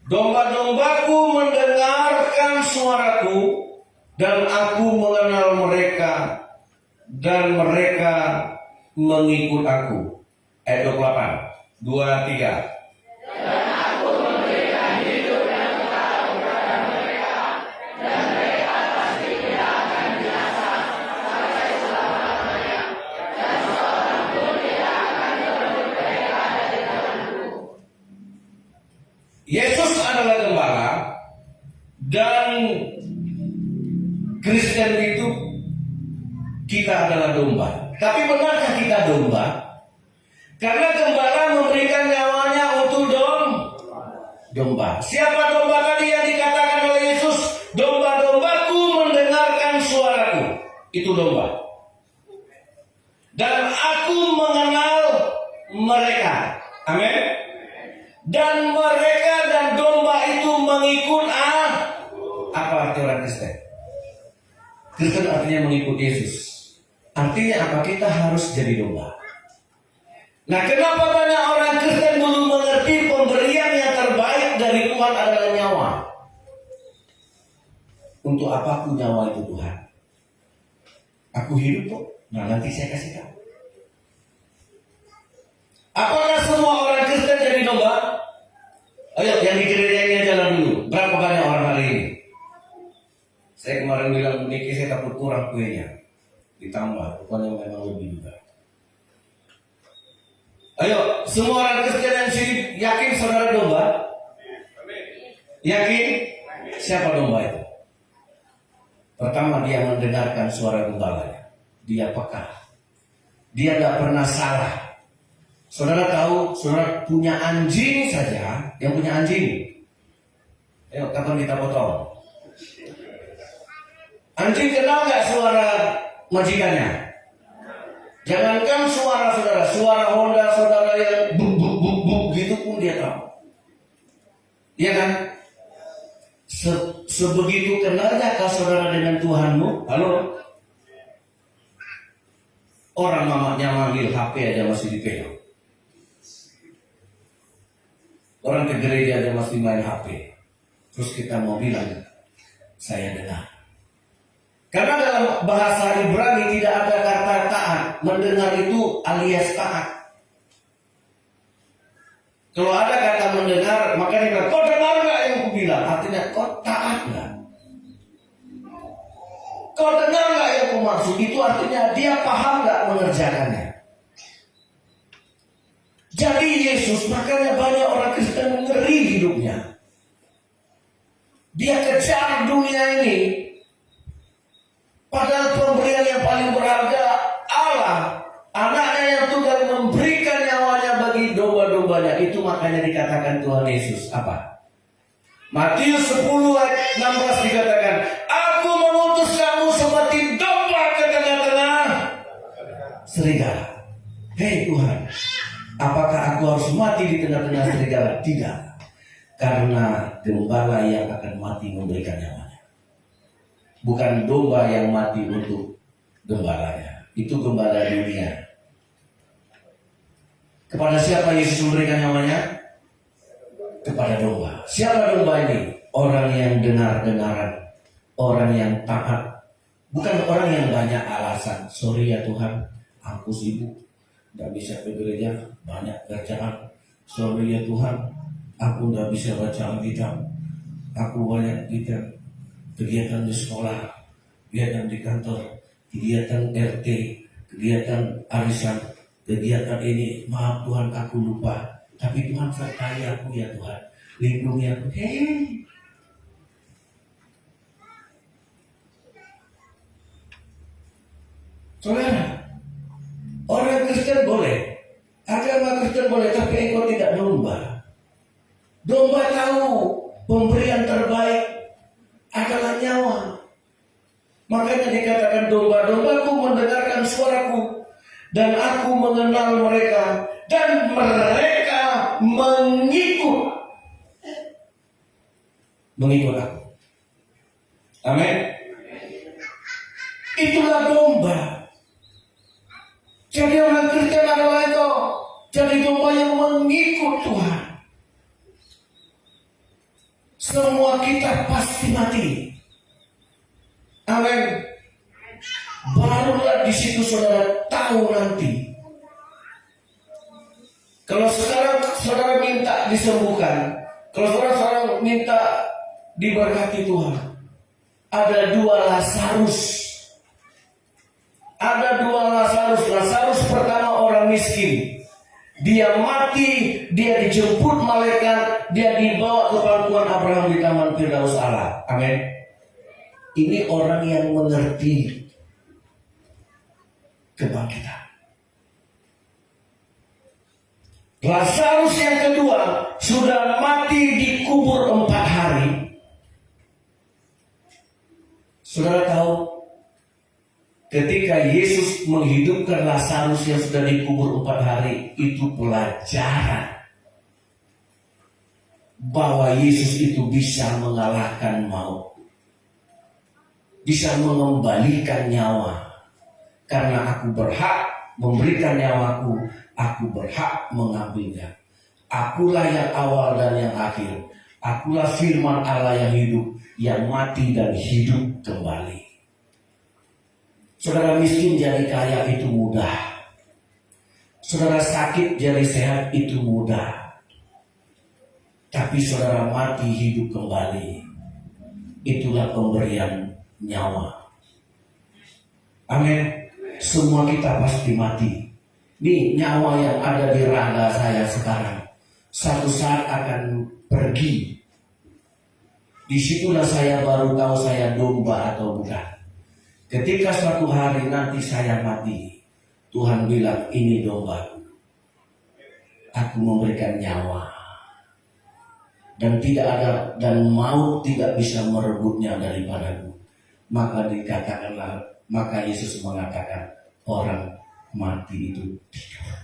Domba-dombaku mendengarkan suaraku, dan aku mengenal mereka, dan mereka mengikut aku. Ayat 28, 23. Yesus adalah gembala dan Kristen itu kita adalah domba. Tapi benarkah kita domba? Karena gembala memberikan nyawanya untuk domba. Siapa domba tadi yang dikatakan oleh Yesus? Domba-dombaku mendengarkan suaraku. Itu domba. Dan aku mengenal mereka. Amin. Dan mereka dan domba itu mengikut apa arti orang Kristen? Kristen artinya mengikut Yesus. Artinya apa? Kita harus jadi domba. Nah, kenapa banyak orang Kristen belum mengerti pemberian yang terbaik dari Tuhan adalah nyawa? Untuk apa aku nyawa itu Tuhan? Aku hidup kok. Nah, nanti saya kasih tahu. Apakah semua orang Kristen jadi domba? Ayo, yang di gereja ini jalan dulu. Berapa banyak orang hari ini? Saya kemarin bilang, Niki saya takut kurang kuenya. Ditambah, rupanya memang lebih juga. Ayo, semua orang Kristen yang sini yakin saudara domba? Yakin? Siapa domba itu? Pertama, dia mendengarkan suara gembalanya. Dia peka. Dia tidak pernah salah. Saudara tahu, saudara punya anjing saja, yang punya anjing. Ayo, kapan kita potong? Anjing kenal nggak suara majikannya? Jangankan suara saudara, suara Honda saudara yang buk buk buk buk gitu pun dia tahu. Iya kan? Sebegitu kenalnya saudara dengan Tuhanmu? Halo? Orang mamanya manggil HP aja masih dipegang. Orang ke gereja aja masih main HP. Terus kita mau bilang, saya dengar. Karena dalam bahasa Ibrani tidak ada kata taat. Mendengar itu alias taat. Kalau ada kata mendengar, maka dia bilang, kau dengar gak yang aku bilang? Artinya, kau taat gak? Kau dengar gak yang aku maksud? Itu artinya dia paham gak mengerjakannya. Jadi Yesus, makanya banyak orang Kristen ngeri hidupnya. Dia kejar dunia ini. Padahal pemberian yang paling berharga Allah, anaknya yang tunggal memberikan nyawanya bagi domba-dombanya. Itu makanya dikatakan Tuhan Yesus apa? Matius 10 ayat 16 dikatakan, aku mengutus kamu seperti domba ke tengah-tengah serigala. Hei Tuhan, apakah aku harus mati di tengah-tengah serigala? Tidak. Karena gembala yang akan mati memberikan nyawanya. Bukan domba yang mati untuk gembalanya. Itu gembala dunia. Kepada siapa Yesus memberikan nyawanya? Kepada domba. Siapa domba ini? Orang yang dengar-dengaran. Orang yang taat. Bukan orang yang banyak alasan. Sorry ya Tuhan, aku sibuk, tidak bisa ke gereja, banyak kerjaan. Sorry ya Tuhan, aku tidak bisa baca Alkitab. Aku banyak kegiatan di sekolah, kegiatan di kantor, kegiatan RT, kegiatan arisan, kegiatan ini. Maaf Tuhan, aku lupa. Tapi Tuhan sertai aku ya Tuhan, lindungi aku. Hei, saudara, orang Kristen boleh, agama Kristen boleh, tapi ekor tidak domba. Domba tahu pemberian terbaik adalah taruhan nyawa. Makanya dikatakan domba-dombaku mendengarkan suaraku, dan aku mengenal mereka, dan mereka mengikut aku. Amin. Itulah domba. Jadi orang Kristen adalah itu, jadi domba yang mengikut Tuhan. Semua kita pasti mati. Amin. Barulah di situ saudara tahu nanti. Kalau sekarang saudara minta disembuhkan, kalau saudara minta diberkati Tuhan, ada dua Lazarus. Ada dua Lazarus. Lazarus pertama orang miskin. Dia mati, dia dijemput malaikat, dia dibawa ke pangkuan Abraham di Taman Firdaus Allah. Amin. Ini orang yang mengerti kebangkitan. Lazarus yang kedua sudah mati dikubur 4 hari. Saudara tahu, ketika Yesus menghidupkan Lazarus yang sudah dikubur 4 hari, itu pelajaran bahwa Yesus itu bisa mengalahkan maut, bisa mengembalikan nyawa. Karena aku berhak memberikan nyawaku, aku berhak mengambilnya. Akulah yang awal dan yang akhir. Akulah firman Allah yang hidup, yang mati dan hidup kembali. Saudara miskin jadi kaya itu mudah. Saudara sakit jadi sehat itu mudah. Tapi saudara mati hidup kembali, itulah pemberian nyawa. Amin. Semua kita pasti mati. Nih nyawa yang ada di raga saya sekarang, satu saat akan pergi. Disitulah saya baru tahu saya domba atau bukan. Ketika suatu hari nanti saya mati, Tuhan bilang, ini dombaku. Aku memberikan nyawa. Dan tidak ada, dan maut tidak bisa merebutnya daripadaku. Maka dikatakanlah, maka Yesus mengatakan, orang mati itu tidur.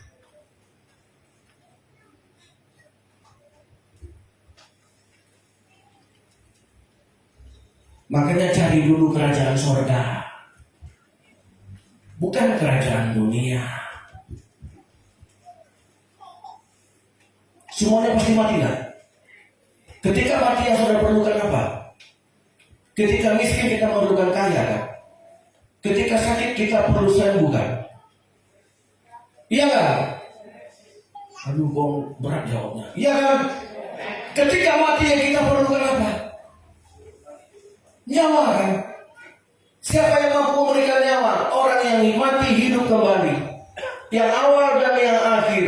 Makanya cari dulu kerajaan surga, bukan kerajaan dunia. Semuanya pasti mati kan? Ketika mati yang saudara perlukan apa? Ketika miskin kita memerlukan kaya kan? Ketika sakit kita perlu sembuh kan? Iya kan? Aduh, berat jawabnya. Iya kan? Ketika mati yang kita perlukan apa? Nyawa kan? Siapa yang mampu memberikan nyawa? Orang yang mati hidup kembali, yang awal dan yang akhir.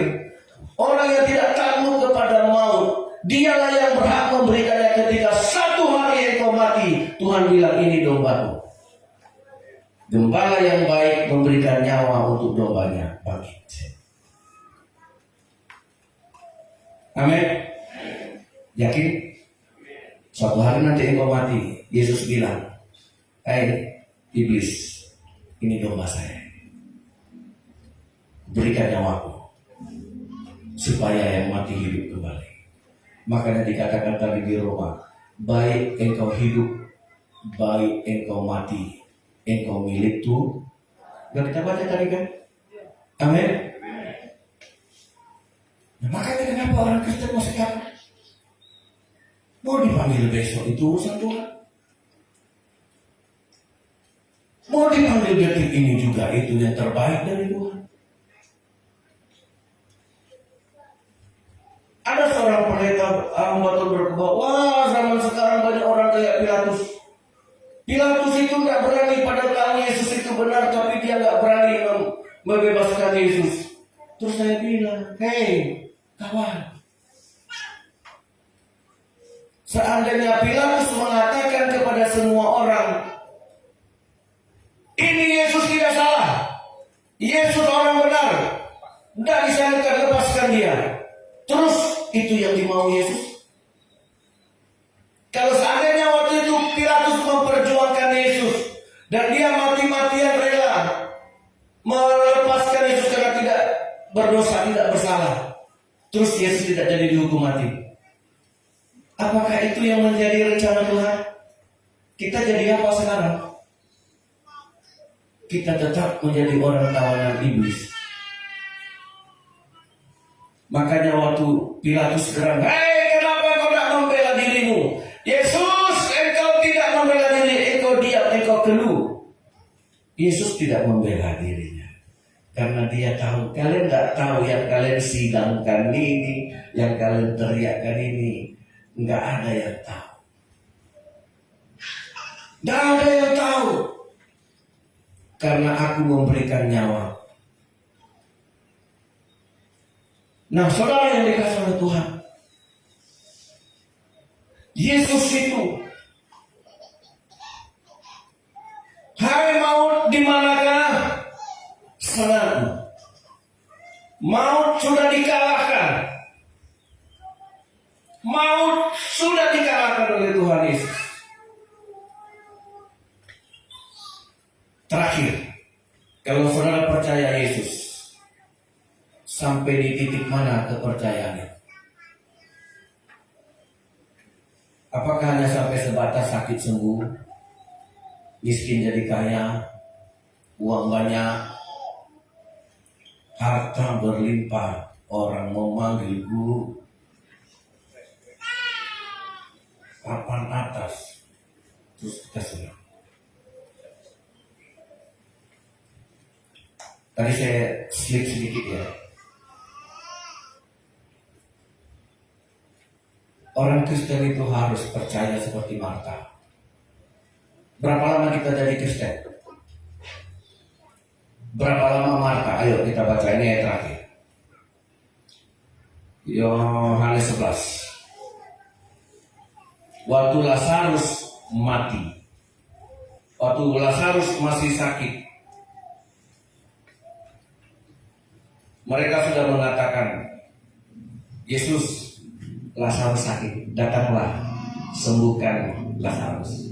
Orang yang tidak takut kepada maut, dialah yang berhak memberikannya. Ketika satu hari engkau mati, Tuhan bilang, ini dombaku. Gembala yang baik memberikan nyawa untuk dombanya bangkit. Amin. Yakin? Suatu hari nanti engkau mati, Yesus bilang, iblis, ini domba saya. Berikan nyawaku supaya yang mati hidup kembali. Makanya dikatakan tadi di Roma, baik engkau hidup, baik engkau mati, engkau milik Tuhan. Sudah kita baca tadi kan? Amin. Nah, makanya kenapa orang Kristen mau sekarang mau dipanggil besok itu urusan Tuhan. Mau dipanggil detik ini juga itu yang terbaik dari Tuhan. Ada seorang pendeta Ambaton berkebak, wah zaman sekarang banyak orang kayak Pilatus. Pilatus itu nggak berani, pada tahu Yesus itu benar, tapi dia nggak berani membebaskan Yesus. Terus saya bilang, hei kawan, seandainya Pilatus mengatakan kepada semua orang, ini Yesus tidak salah, Yesus orang benar, tidak disalibkan, lepaskan dia. Terus itu yang dimau Yesus. Kalau seandainya waktu itu Pilatus Dan dia mati-matian rela melepaskan Yesus karena tidak berdosa, tidak bersalah. Terus Yesus tidak jadi dihukum mati. Apakah itu yang menjadi rencana Tuhan? Kita jadi apa sekarang? Kita tetap menjadi orang tawanan iblis. Makanya waktu Pilatus gerang, "Hei, kenapa kau tidak membela dirimu? Yesus, engkau tidak membela diri, engkau diam, engkau keluh." Yesus tidak membela dirinya. Karena dia tahu, kalian tidak tahu yang kalian sidangkan ini, yang kalian teriakkan ini. Nggak ada yang tahu. Nggak ada yang tahu. Karena aku memberikan nyawa. Nah, saudara yang dikasih oleh Tuhan, Yesus itu, hai maut, di manakah senangmu? Maut sudah dikalahkan. Maut sudah dikalahkan oleh Tuhan Yesus. Terakhir, kalau saudara percaya Yesus, sampai di titik mana kepercayaannya? Apakah hanya sampai sebatas sakit sembuh, miskin jadi kaya, uang banyak, harta berlimpah, orang memanggil guru, papan atas, terus kita senang? Tadi saya slip sedikit ya. Orang Kristen itu harus percaya seperti Marta. Berapa lama kita jadi Kristen? Berapa lama Marta? Ayo kita baca ini ayat terakhir. Yohanes 11. Waktu Lazarus mati, waktu Lazarus masih sakit, mereka sudah mengatakan, "Yesus, Lazarus sakit, datanglah sembuhkan Lazarus."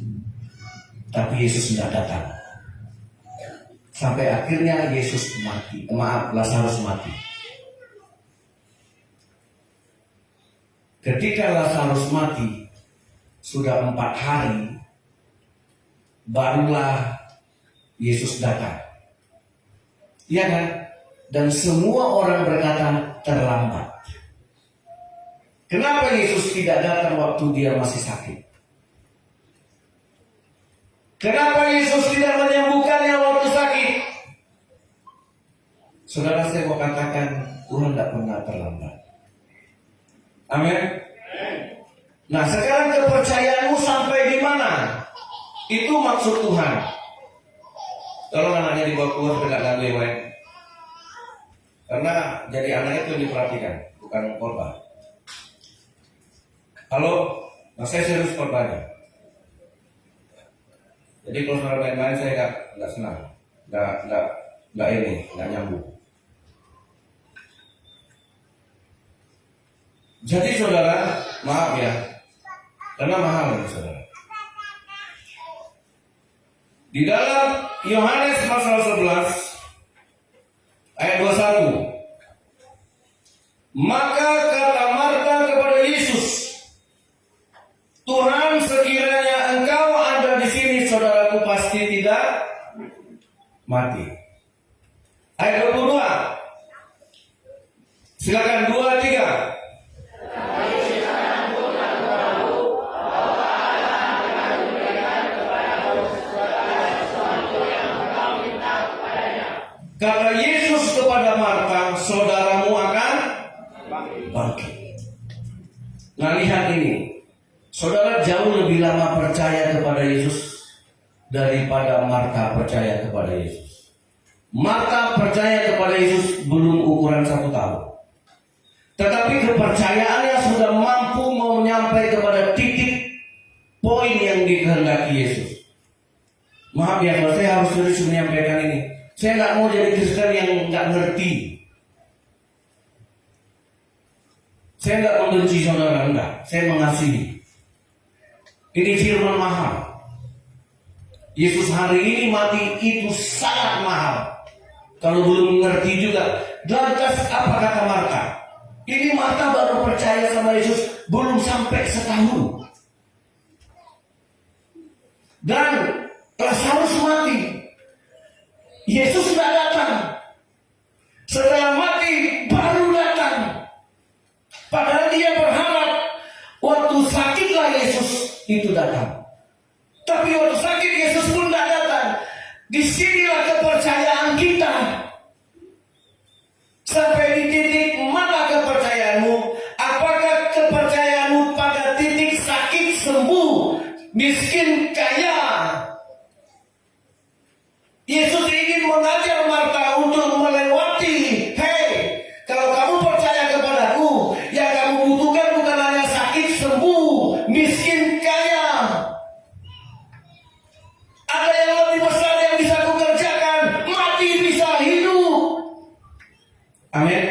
Tapi Yesus tidak datang. Sampai akhirnya Yesus mati. Lazarus mati. Ketika Lazarus mati, sudah 4 hari, barulah Yesus datang. Iya kan? Dan semua orang berkata terlambat. Kenapa Yesus tidak datang waktu dia masih sakit? Kenapa Yesus tidak menyembuhkannya waktu sakit? Saudara, saya mau katakan, Tuhan tidak pernah terlambat. Amin. Nah, sekarang kepercayaanmu sampai di mana? Itu maksud Tuhan. Tolong anaknya dibawa keluar, tidak ganggu yang lain. Karena jadi anaknya itu diperhatikan, bukan korban. Halo, nah saya serius korbannya. Jadi kalau saudara main-main saya nggak senang, nggak ini, nggak nyambung. Jadi saudara, maaf ya, karena mahal ini saudara. Di dalam Yohanes pasal 11 ayat 21, maka kata Marta kepada Yesus, "Tuhan, sekiranya Engkau ada di sini, saudaraku pasti tidak mati." Ayat 22. Silakan 2, 3. Kata Yesus kepada Marta, "Saudaramu akan bangkit." Nah, lihat ini. Saudara jauh lebih lama percaya kepada Yesus daripada Marta percaya kepada Yesus. Marta percaya kepada Yesus belum ukuran 1 tahun. Tetapi kepercayaannya sudah mampu menyampai kepada titik poin yang dikehendaki Yesus. Maaf ya, kalau saya harus serius menyampaikan ini. Saya nggak mau jadi Kristen yang nggak ngerti. Saya nggak membenci saudara, enggak. Saya mengasihi. Ini firman mahal. Yesus hari ini mati itu sangat mahal. Kalau belum mengerti juga, lantas apa kata Marta? Ini Marta baru percaya sama Yesus belum sampai setahun. Dan Lazarus mati. Yesus tidak datang. Setelah mati baru datang. Padahal dia berharap waktu sakitlah Yesus itu datang. Tapi waktu sakit Yesus pun tidak datang. Disinilah kepercayaan kita. Sampai di titik mana kepercayaanmu? Apakah kepercayaanmu pada titik sakit sembuh, miskin kaya? Yesus ingin mengajar Marta untuk melewati. Hei, kalau kamu percaya kepadaku, yang kamu butuhkan bukan hanya sakit sembuh, miskin kaya. Ada yang lebih besar yang bisa kukerjakan, mati bisa hidup. Amin.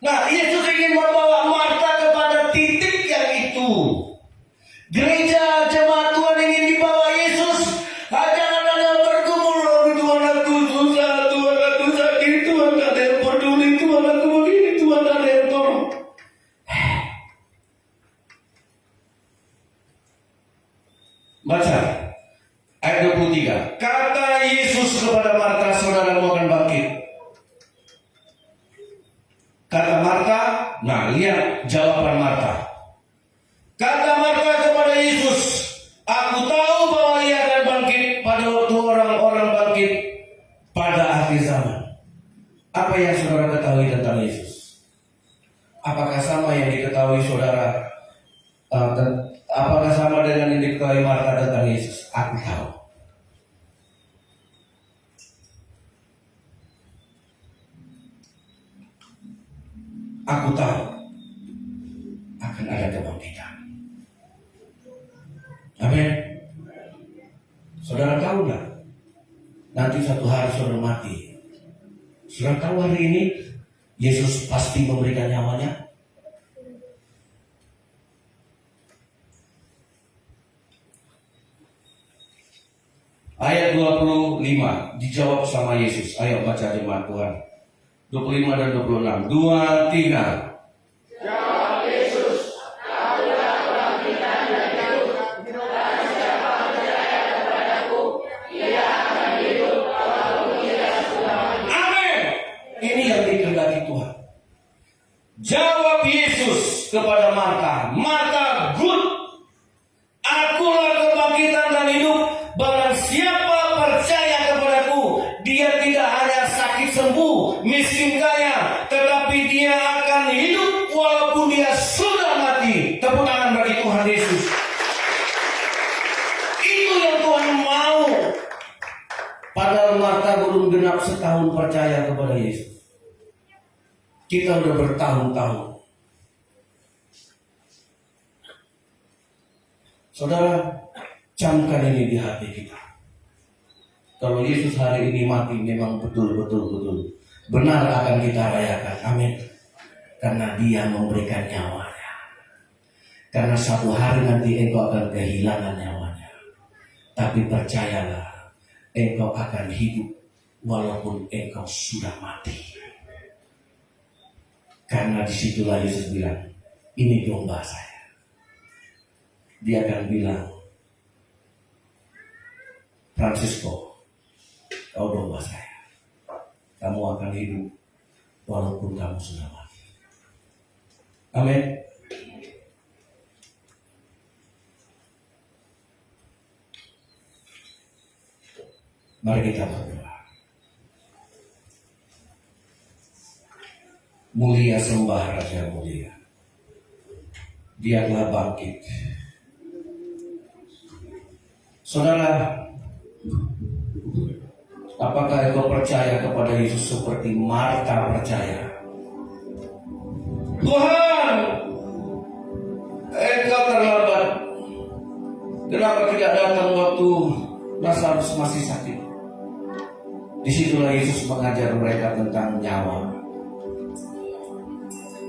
Nah, Yesus ingin membawa Marta kepada titik yang itu. Gereja jemaat Tuhan ingin dibawa Yesus. Jangan hanya bergumul, Tuhan aku susah, Tuhan aku sakit, Tuhan tak ada yang peduli, Tuhan aku begini, Tuhan tak ada yang tolong. Baca ayat 23. Kata Yesus kepada Marta, saudaramu akan bangkit. Kata Marta, nah lihat jawaban Marta. Kata Marta kepada Yesus, aku tahu bahwa ia akan bangkit pada waktu orang-orang bangkit pada akhir zaman. Apa yang saudara ketahui tentang Yesus? Apakah sama yang diketahui saudara? Apakah sama dengan yang diketahui Marta tentang Yesus? Aku tahu. Aku tahu akan ada kebangkitan. Amin. Saudara tahu nggak? Nanti satu hari saudara mati. Saudara tahu hari ini Yesus pasti memberikan nyawanya. Ayat 25 dijawab sama Yesus. Ayo baca jemaat Tuhan. 25 dan 26. 2, 3. Jawab Yesus, akulah kebangkitan dan hidup. Dan siapa percaya kepadaku, ia akan hidup walaupun ia sudah mati. Amin. Ini yang dikehendaki Tuhan. Jawab Yesus kepada Marta. Marta, good. Akulah kebangkitan dan hidup. Barang siapa percaya kepadaku, dia tidak hanya sakit sembuh, miskin kaya, tetapi dia akan hidup walaupun dia sudah mati. Tepuk tangan bagi Tuhan Yesus. Itu yang Tuhan mau. Padahal Marta belum genap setahun percaya kepada Yesus. Kita udah bertahun-tahun. Saudara, camkan ini di hati kita. Kalau Yesus hari ini mati, memang betul benar akan kita rayakan. Amin. Karena dia memberikan nyawanya. Karena suatu hari nanti engkau akan kehilangan nyawanya. Tapi percayalah, engkau akan hidup walaupun engkau sudah mati. Karena disitulah Yesus bilang, ini domba saya. Dia akan bilang, Francisco, kau domba saya. Kamu akan hidup walaupun kamu sudah mati. Amin. Mari kita berdoa. Mulia sembah Raja mulia. Dia telah bangkit. Saudara, apakah engkau percaya kepada Yesus seperti Marta percaya? Tuhan, engkau terlambat. Kenapa tidak datang waktu Lazarus masih sakit? Disitulah Yesus mengajar mereka tentang nyawa.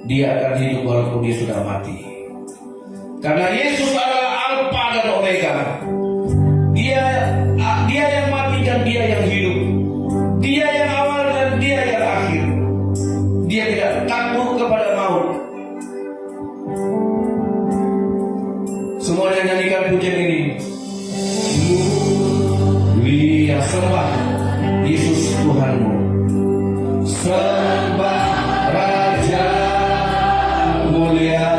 Dia akan hidup walaupun dia sudah mati. Karena Yesus adalah Alfa dan Omega. Dia yang hidup, Dia yang awal dan Dia yang akhir. Dia tidak takut kepada maut. Semuanya nyanyikan pujian ini. Mulia, sembah Yesus Tuhanmu, sembah Raja mulia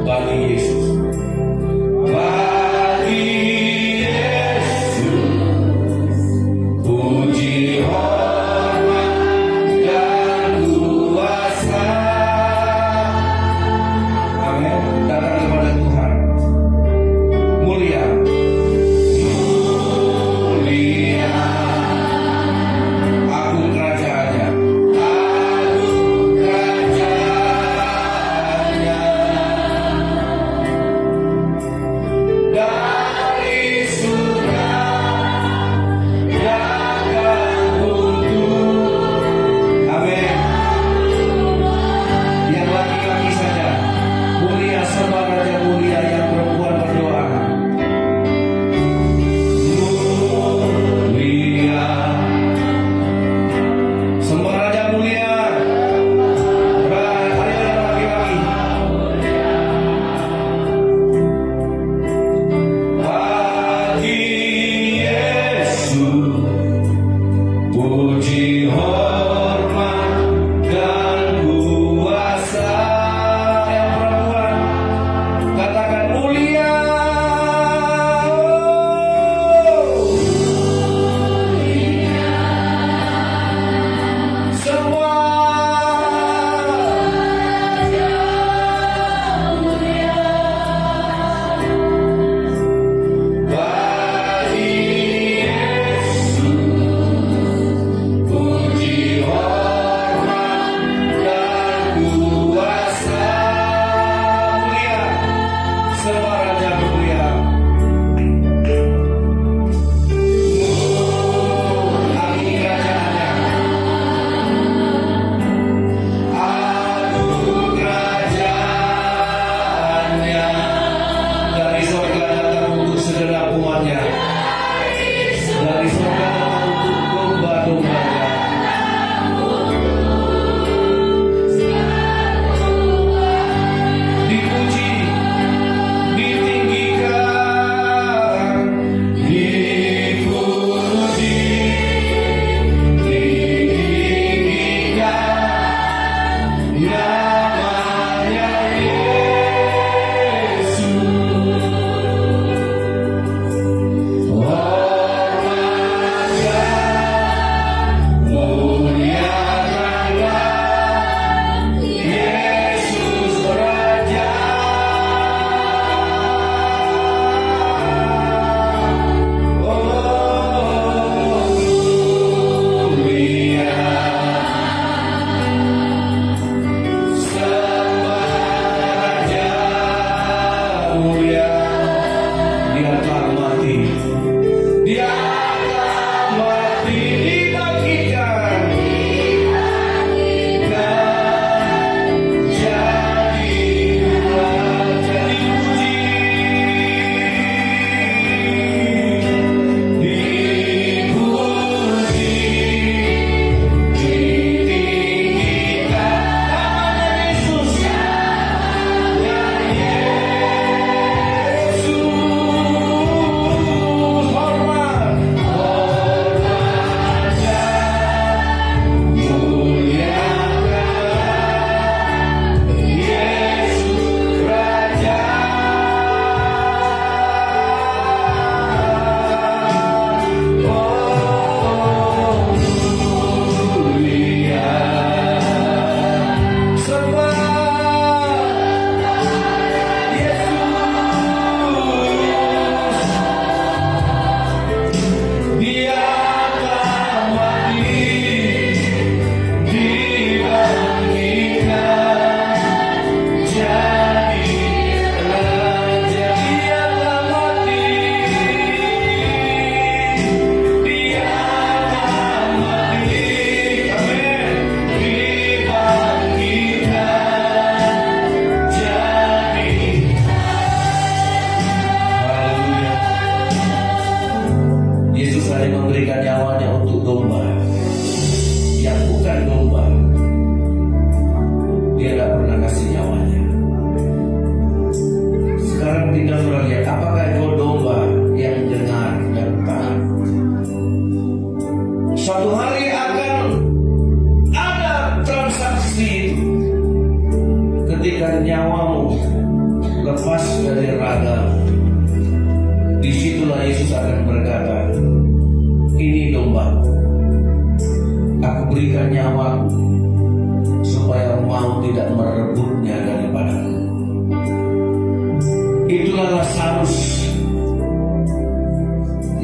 bagi Yesus, bagi Yesus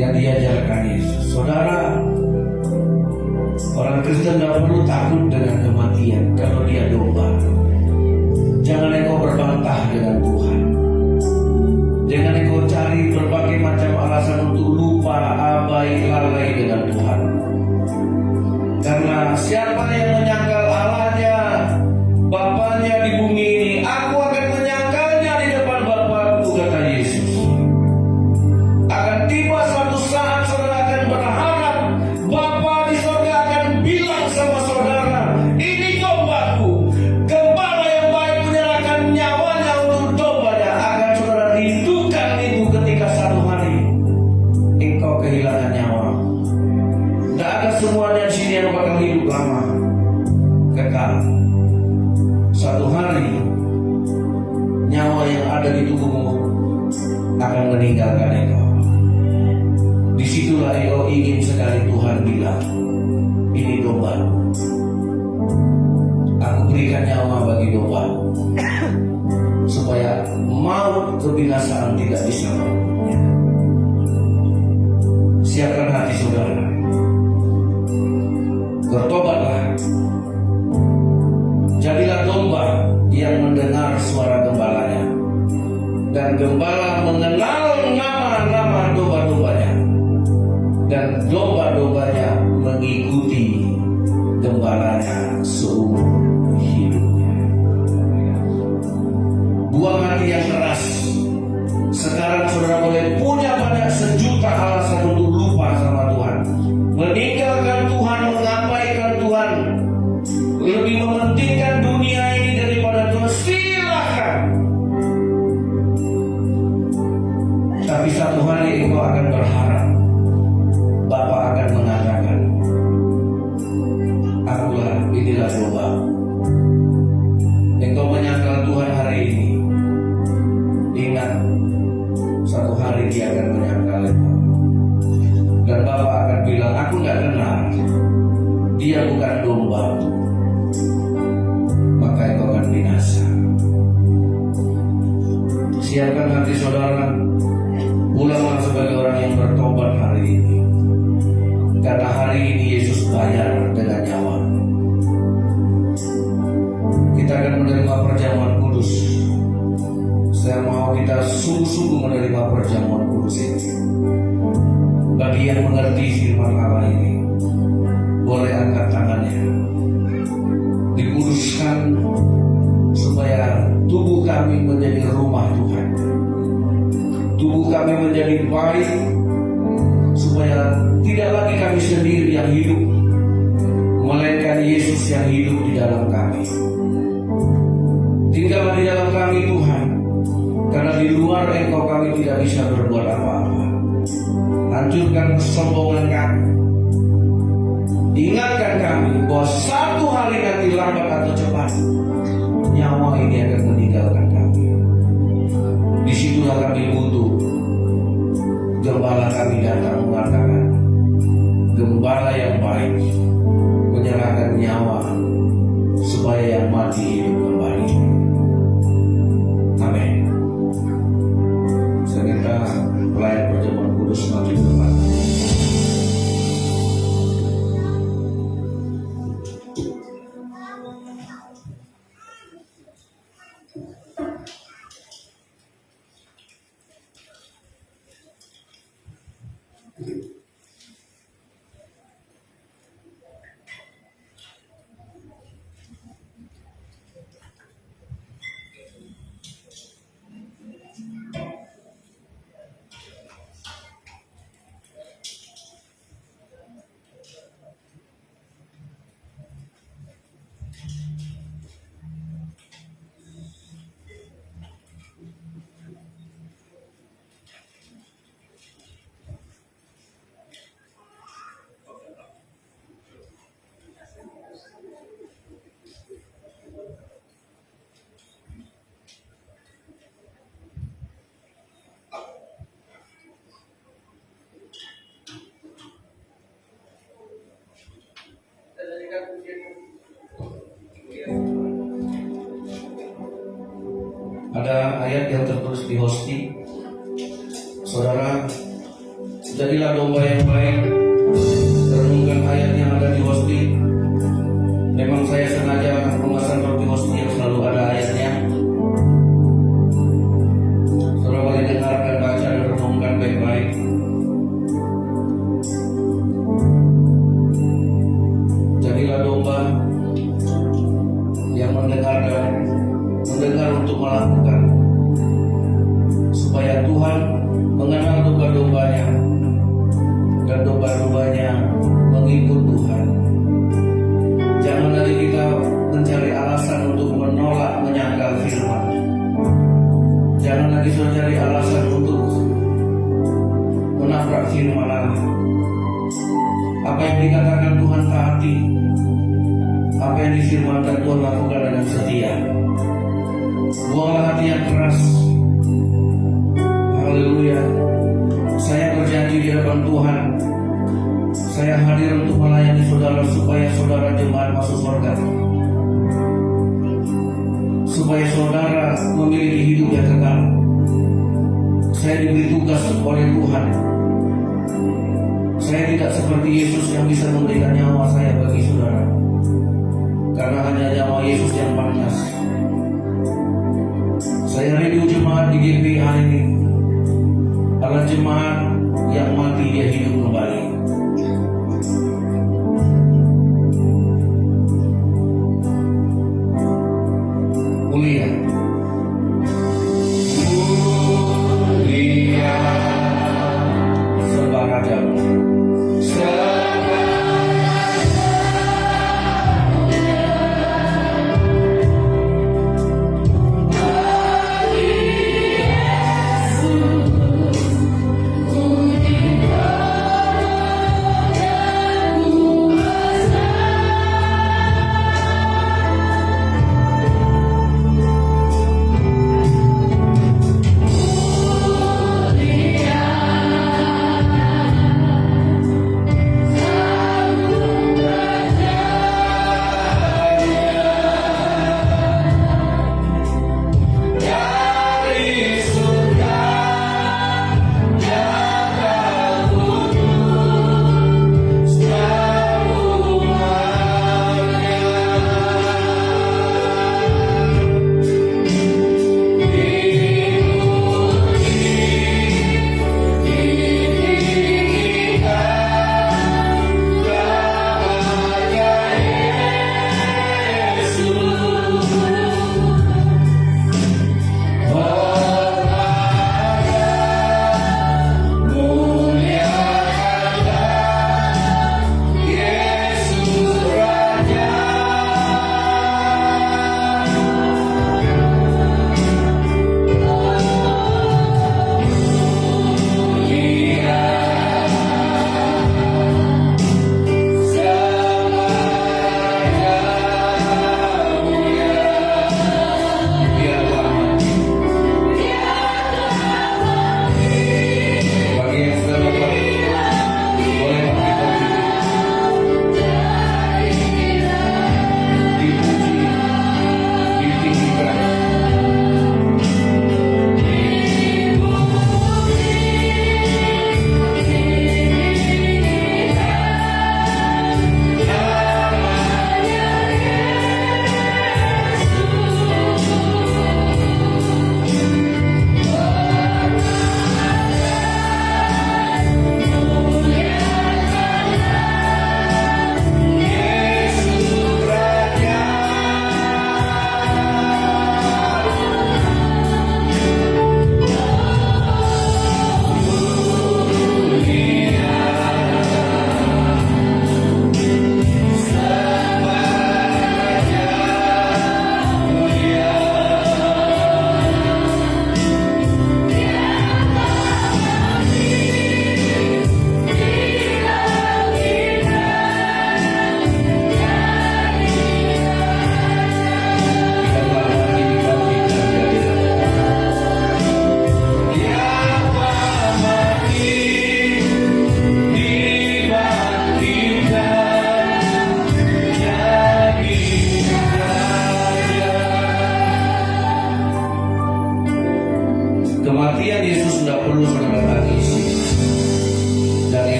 yang diajarkan Yesus. Saudara, orang Kristen tidak perlu takut dengan kematian kalau dia domba. Jangan engkau berbantah dengan Tuhan. Jangan engkau cari berbagai macam alasan untuk lupa, abai, lalai dengan Tuhan. Karena siapa yang menyangkal Allahnya, Bapaknya di bumi ini, aku akan menyangkalnya di depan Bapakku, kata Yesus. Akan tiba suatu saat saudara akan berharap Bapa di surga akan bilang sama saudara, ini dombaku, gembala yang baik menyerahkan nyawanya untuk dombanya. Akan saudara rindukan itu ketika satu hari engkau kehilangan nyawa. Tidak ada semuanya di sini yang bakal hidup lama, kekal. Satu hari nyawa yang ada di tubuhmu akan meninggalkan engkau. Disitulah engkau ingin sekali Tuhan bilang, ini domba. Aku berikan nyawa bagi domba, supaya maut kebinasaan tidak bisa merebutnya. Siapkan hati saudara, bertobatlah. Jadilah domba yang mendengar suara gembalanya, dan gembala mengenal nama-nama domba-dombanya, dan domba-dombanya mengikuti gembalanya seumur hidupnya. Buang hati yang keras. Sekarang saudara boleh punya banyak sejuta alasan untuk lupa sama Tuhan, meninggalkan Tuhan, mengabaikan Tuhan, lebih mementingkan dunia ini daripada Tuhan. Silakan. Tapi satu hari engkau akan berharap, Bapa akan mengatakan, akulah, inilah domba. Engkau menyangkal Tuhan hari ini, ingat, satu hari Dia akan menyangkal engkau. Dan Bapa akan bilang, aku tidak kenal, dia bukan domba. Maka engkau akan binasa. Siapkan hati saudara, pulanglah sebagai orang yang bertobat hari ini. Karena hari ini Yesus bayar dengan nyawa. Kita akan menerima perjamuan kudus. Saya mau kita sungguh-sungguh menerima perjamuan kudus ini. Bagi yang mengerti firman Allah ini, boleh angkat tangannya. Dikuduskan supaya tubuh kami menjadi rumah Tuhan. Tubuh kami menjadi baik, supaya tidak lagi kami sendiri yang hidup, melainkan Yesus yang hidup di dalam kami. Tinggallah di dalam kami Tuhan, karena di luar Engkau kami tidak bisa berbuat apa-apa. Hancurkan kesombongan kami. Ingatkan kami bahwa satu hari nanti, lambat atau cepat, nyawa ini akan meninggalkan kami. Disitulah kami butuh gembala kami datang mengatakan, gembala yang baik menyerahkan nyawa supaya yang mati hidup kembali. Amin. Saya minta pelayan perjamuan kudus maju ke depan. Ada ayat yang tertulis di hosti. Saudara, Jadilah domba yang baik. Renungkan ayat yang ada di hosting. Memang saya sengaja memasang roti hosting yang selalu ada ayatnya. Saudara boleh dengarkan, baca dan renungkan baik-baik. Jadilah domba yang mendengar untuk melakukan, supaya Tuhan mengenal domba-dombanya dan domba-dombanya mengikut Tuhan. Jangan lagi kita mencari alasan untuk menolak menyangkal firman. Jangan lagi mencari alasan untuk menabrak firman Allah. Apa yang dikatakan Tuhan taati, apa yang difirmankan Tuhan lakukan dengan setia. Buanglah hati yang keras. Haleluya. Saya berjanji di hadapan Tuhan, saya hadir untuk melayani saudara supaya saudara jemaat masuk surga, supaya saudara memiliki hidup yang kekal. Saya diberi tugas oleh Tuhan. Saya tidak seperti Yesus yang bisa memberikan nyawa saya bagi saudara, karena hanya nyawa Yesus yang pantas. Saya rindu jemaat di GP hari ini adalah jemaat yang mati dia hidup kembali. Mulia, mulia, sembah Raja-Mu.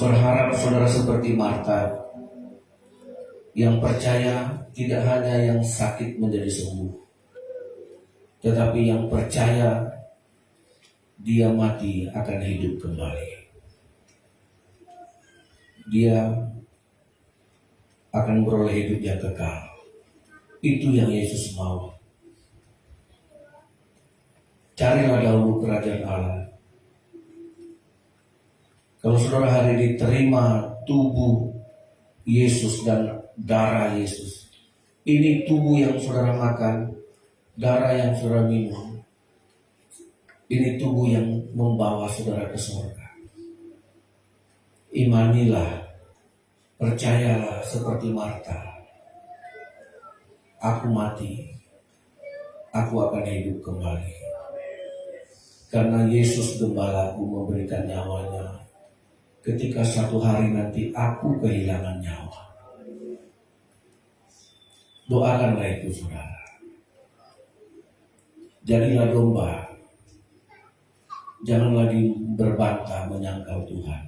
berharap saudara seperti Marta, yang percaya tidak hanya yang sakit menjadi sembuh, tetapi yang percaya dia mati akan hidup kembali. Dia akan beroleh hidup yang kekal. Itu yang Yesus mau. Carilah dahulu kerajaan Allah. Kalau saudara hari ini terima tubuh Yesus dan darah Yesus, ini tubuh yang saudara makan, darah yang saudara minum, ini tubuh yang membawa saudara ke surga. Imanilah, percayalah seperti Marta. Aku mati, aku akan hidup kembali. Karena Yesus Gembalaku memberikan nyawanya ketika satu hari nanti aku kehilangan nyawa. Doakanlah itu saudara. Jadilah domba. Jangan lagi berbantah menyangkal Tuhan.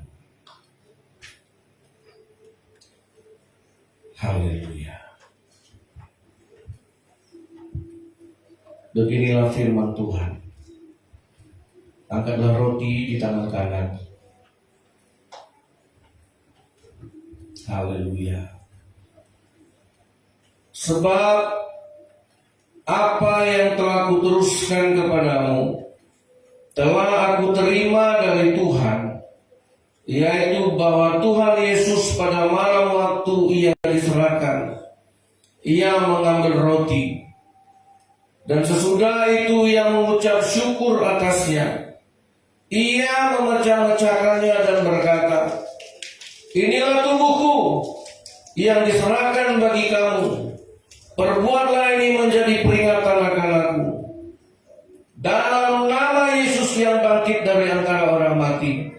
Haleluya. Beginilah firman Tuhan. Angkatlah roti di tangan kanan. Haleluya. Sebab apa yang telah kuteruskan kepadamu telah aku terima dari Tuhan, yaitu bahwa Tuhan Yesus pada malam waktu ia diserahkan, ia mengambil roti, dan sesudah itu ia mengucap syukur atasnya. Ia memecah-mecahkannya dan berkata, inilah tubuhku yang diserahkan bagi kamu. Perbuatlah ini menjadi peringatan akan aku. Dalam nama Yesus yang bangkit dari antara orang mati,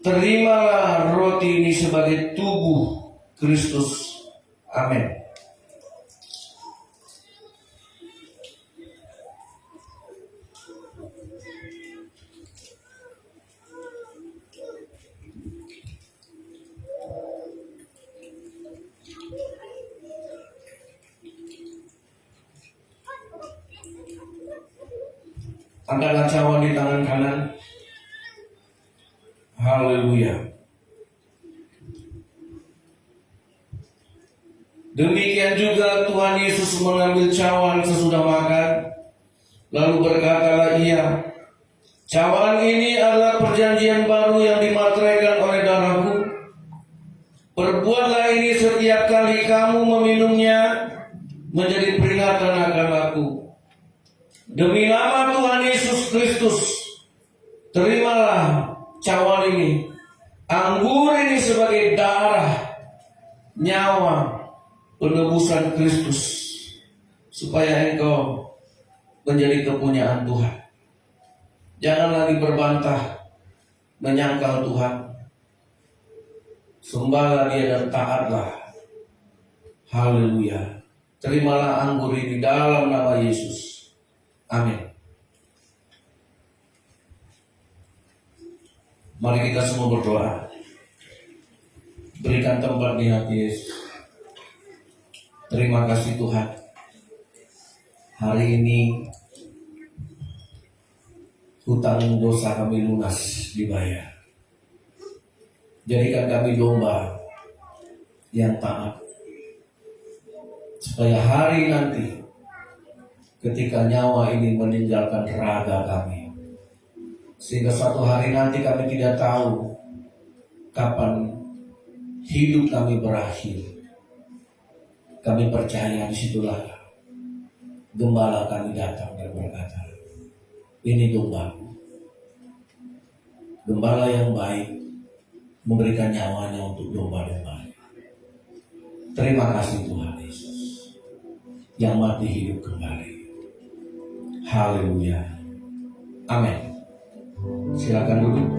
terimalah roti ini sebagai tubuh Kristus. Amin. Angkatlah cawan di tangan kanan. Haleluya. Demikian juga Tuhan Yesus mengambil cawan sesudah makan, lalu berkatalah ia, cawan ini adalah perjanjian baru yang dimateraikan oleh darahku. Perbuatlah ini setiap kali kamu meminumnya menjadi peringatan akan aku. Demi nama Tuhan Yesus Kristus, terimalah cawan ini, anggur ini sebagai darah, nyawa, penebusan Kristus, supaya engkau menjadi kepunyaan Tuhan. Jangan lagi berbantah, menyangkal Tuhan. Sembahlah Dia dan taatlah. Haleluya. Terimalah anggur ini dalam nama Yesus. Amin. Mari kita semua berdoa. Berikan tempat di hati Yesus. Terima kasih Tuhan. Hari ini hutang dosa kami lunas dibayar. Jadikan kami domba yang taat, supaya hari nanti ketika nyawa ini meninggalkan raga kami, sehingga suatu hari nanti kami tidak tahu kapan hidup kami berakhir. Kami percaya disitulah Gembala kami datang dan berkata, ini dombaku. Gembala yang baik memberikan nyawanya untuk domba-domba. Terima kasih Tuhan Yesus yang mati hidup kembali. Haleluya. Amin. Silakan duduk.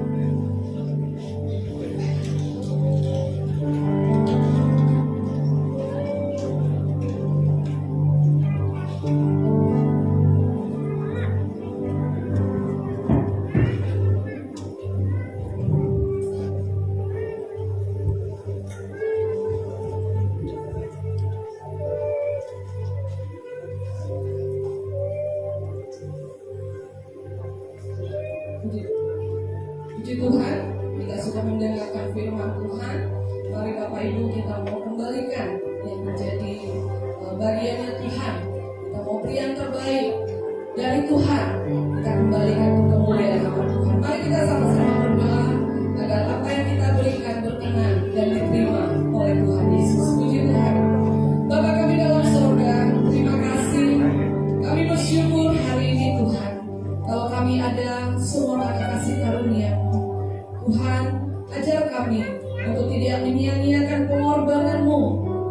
Puji Tuhan, kita sudah mendengarkan firman Tuhan. Mari Bapak Ibu kita mau kembalikan yang menjadi bagiannya Tuhan. Kita mau beri yang terbaik dari Tuhan. Kita kembalikan ke kemuliaan nama Tuhan. Mari kita sama-sama berdoa agar apa yang kita berikan berkenan dan diterima oleh Tuhan Yesus. Puji Tuhan. Bapa kami dalam surga, terima kasih. Kami bersyukur hari ini Tuhan, kalau kami ada semua kasih karunia-Mu. Tuhan, ajar kami untuk tidak menyia-nyiakan pengorbanan-Mu,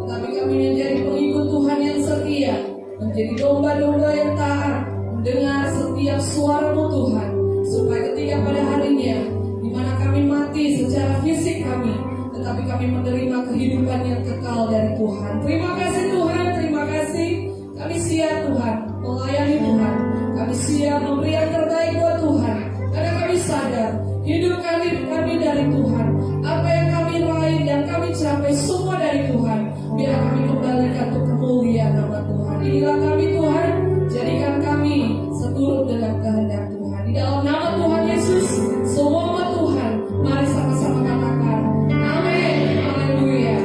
tetapi kami menjadi pengikut Tuhan yang setia, menjadi domba-domba yang taat, mendengar setiap suara-Mu Tuhan, supaya ketika pada harinya, di mana kami mati secara fisik kami, tetapi kami menerima kehidupan yang kekal dari Tuhan. Terima kasih Tuhan, terima kasih. Kami siap Tuhan melayani Tuhan. Kami siap memberi yang terbaik buat Tuhan. Karena kami sadar hidup kami dari Tuhan. Apa yang kami raih dan kami capai semua dari Tuhan. Biar kami kembalikan untuk kemuliaan nama Tuhan. Inilah kami Tuhan. Jadikan kami seturut dengan kehendak Tuhan. Di dalam nama Tuhan Yesus, semua umat Tuhan, mari sama-sama katakan amin. Haleluya.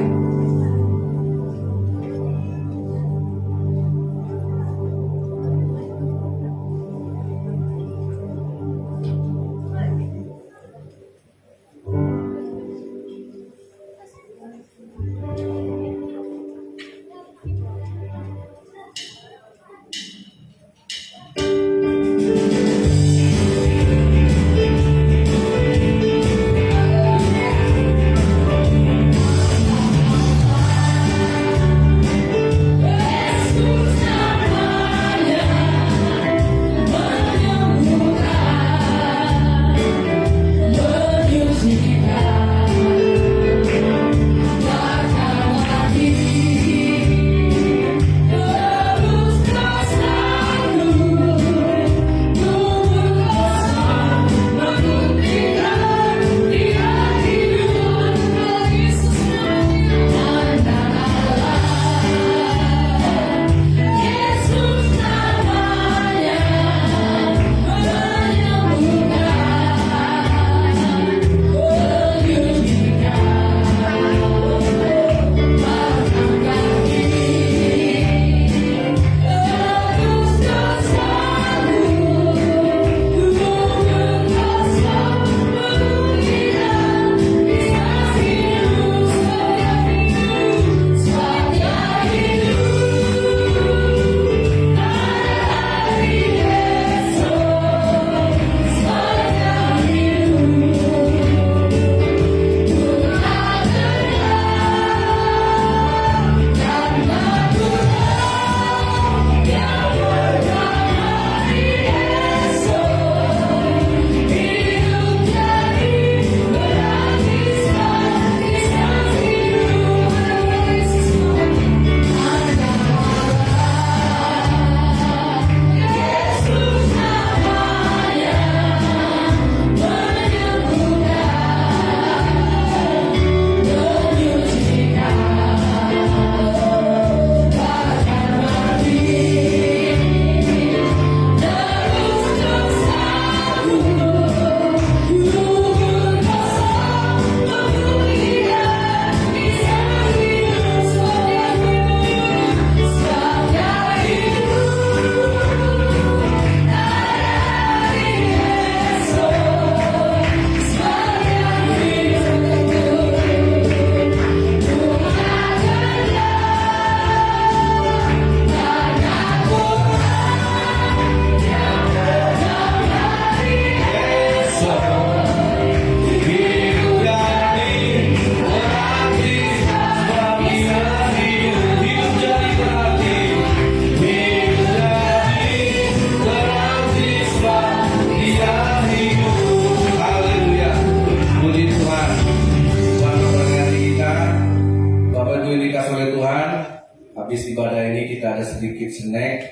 habis ibadah ini kita ada sedikit snack,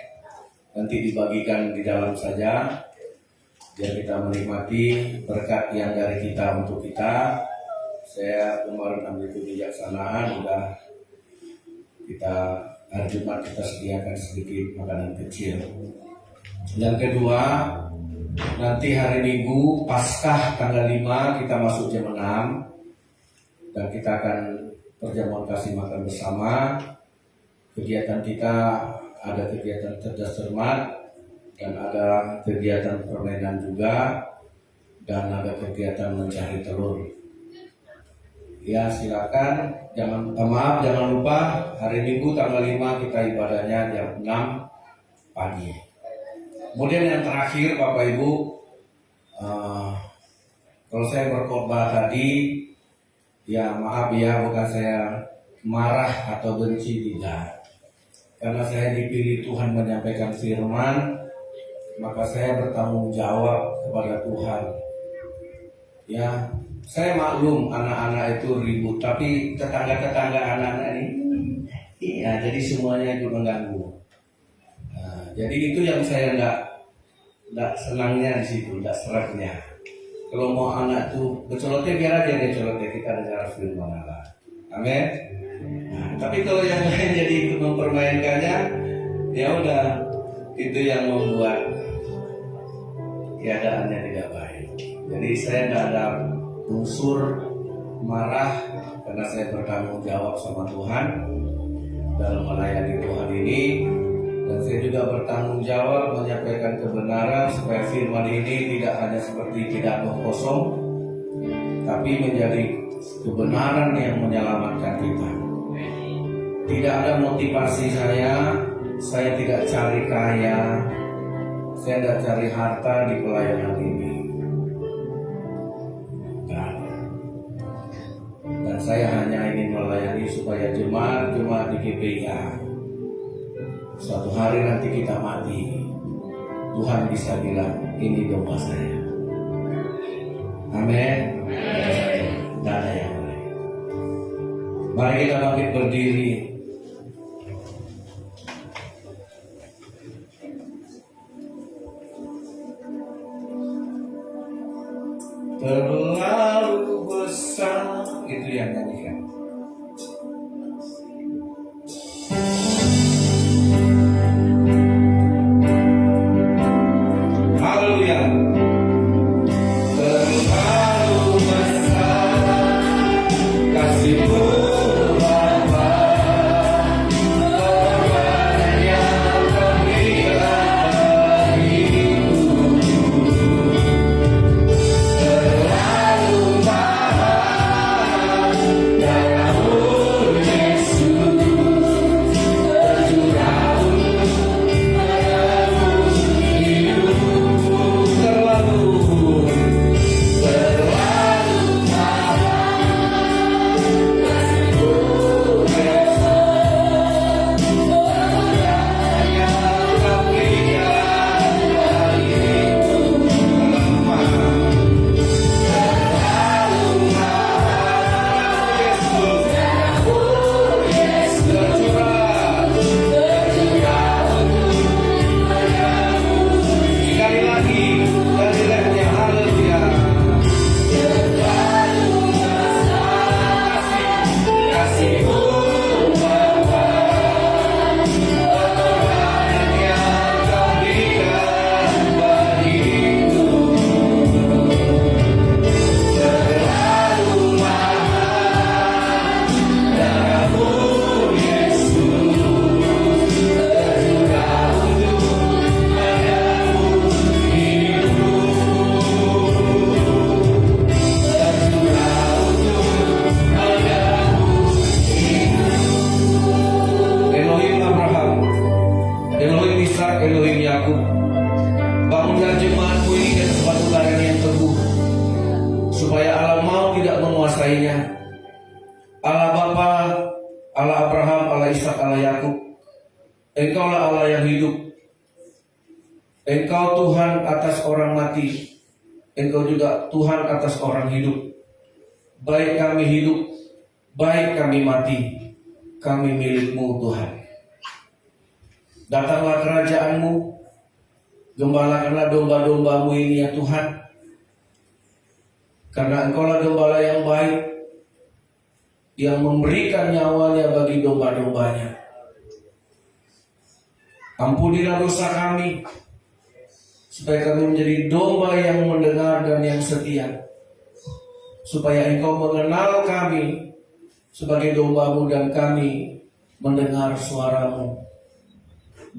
nanti dibagikan di dalam saja, biar kita menikmati berkat yang dari kita untuk kita. Saya kemarin ambil kebijaksanaan, udah kita hari Jumat kita sediakan sedikit makanan kecil. Yang kedua, Nanti hari Minggu Paskah tanggal 5 kita masuk jam 6 dan kita akan perjamuan kasih makan bersama. Kegiatan kita ada kegiatan cerdas cermat dan ada kegiatan permainan juga dan ada kegiatan mencari telur. Ya silakan, jangan lupa hari Minggu tanggal 5 kita ibadahnya jam 6 pagi. Kemudian yang terakhir Bapak Ibu, kalau saya berkhotbah tadi, ya maaf ya, bukan saya marah atau benci, tidak. Karena saya dipilih Tuhan menyampaikan firman, maka saya bertanggung jawab kepada Tuhan. Ya, saya maklum anak-anak itu ribut, tapi tetangga-tetangga anak-anak ini, ya jadi semuanya itu mengganggu. Nah, jadi itu yang saya enggak senangnya di situ, enggak seraknya. Kalau mau anak tuh berceloteh, biar aja dia celoteh, kita dengar firman Allah. Amin. Nah, tapi kalau yang lain jadi ikut mempermainkannya, ya udah, itu yang membuat keadaannya tidak baik. Jadi saya tidak ada unsur marah karena saya bertanggung jawab sama Tuhan dalam melayani Tuhan ini, dan saya juga bertanggung jawab menyampaikan kebenaran supaya firman ini tidak hanya seperti pidato kosong, tapi menjadi kebenaran yang menyelamatkan kita. Tidak ada motivasi saya tidak cari kaya, saya tidak cari harta di pelayanan ini. Dan saya hanya ingin melayani supaya jemaat-jemaat di GPIA suatu hari nanti kita mati, Tuhan bisa bilang ini domba saya. Amin. Tidak ada yang lain. Mari kita bangkit berdiri. Terlalu besar, itu yang nyanyikan. Haleluya. Terlalu besar kasih-Mu Bapa, pengorbanan yang Kau berikan bagiku. Terlalu mahal darah-Mu Yesus, tercurah untuk menebus hidupku. Terlalu mahal kasih-Mu Yesus, pengorbanan yang Kau berikan bagiku. Terlalu mahal. Sekali lagi dari lehernya, haleluya. Kasih-Mu Bapa, pengorbanan yang Kau berikan bagiku. Terlalu mahal darah-Mu Yesus, tercurah untuk menebus hidupku. Tercurah untuk menebus hidupku. Elohim Abraham, Elohim Ishak, Elohim Yakub, bangunlah jemaat-Mu ini dengan suatu karya yang teguh, supaya Allah mau tidak menguasainya. Allah Bapa, Allah Abraham, Allah Ishak, Allah Yakub, Engkaulah Allah yang hidup. Engkau Tuhan atas orang mati, Engkau juga Tuhan atas orang hidup. Baik kami hidup, baik kami mati, kami milik-Mu Tuhan. Datanglah kerajaan-Mu, gembalakanlah domba-domba-Mu ini ya Tuhan. Karena Engkaulah gembala yang baik, yang memberikan nyawanya bagi domba-dombanya. Ampunilah dosa kami, supaya kami menjadi domba yang mendengar dan yang setia, supaya Engkau mengenal kami sebagai domba-Mu dan kami mendengar suara-Mu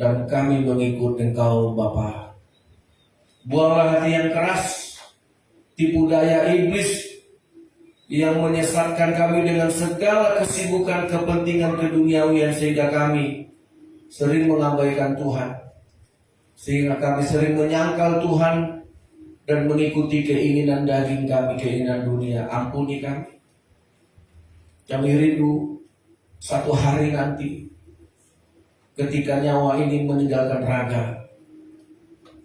dan kami mengikut Engkau Bapa. Buanglah hati yang keras, tipu daya iblis yang menyesatkan kami dengan segala kesibukan kepentingan keduniawian sehingga kami sering mengabaikan Tuhan, sehingga kami sering menyangkal Tuhan dan mengikuti keinginan daging kami, keinginan dunia. Ampuni kami. Kami rindu satu hari nanti ketika nyawa ini meninggalkan raga,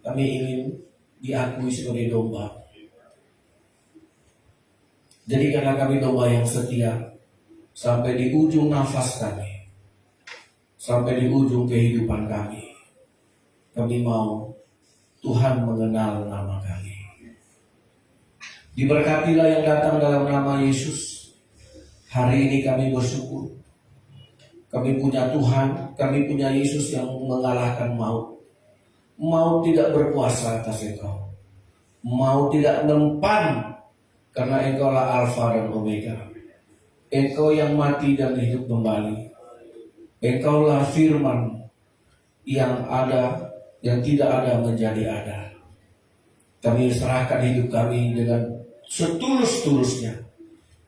kami ingin diakui sebagai domba. Jadikanlah kami domba yang setia sampai di ujung nafas kami, sampai di ujung kehidupan kami. Kami mau Tuhan mengenal nama kami. Diberkatilah yang datang dalam nama Yesus. Hari ini kami bersyukur. Kami punya Tuhan, kami punya Yesus yang mengalahkan maut. Maut tidak berkuasa atas Engkau. Maut tidak mempan, karena Engkau lah Alfa dan Omega. Engkau yang mati dan hidup kembali. Engkau lah firman yang ada, yang tidak ada menjadi ada. Kami serahkan hidup kami dengan setulus-tulusnya.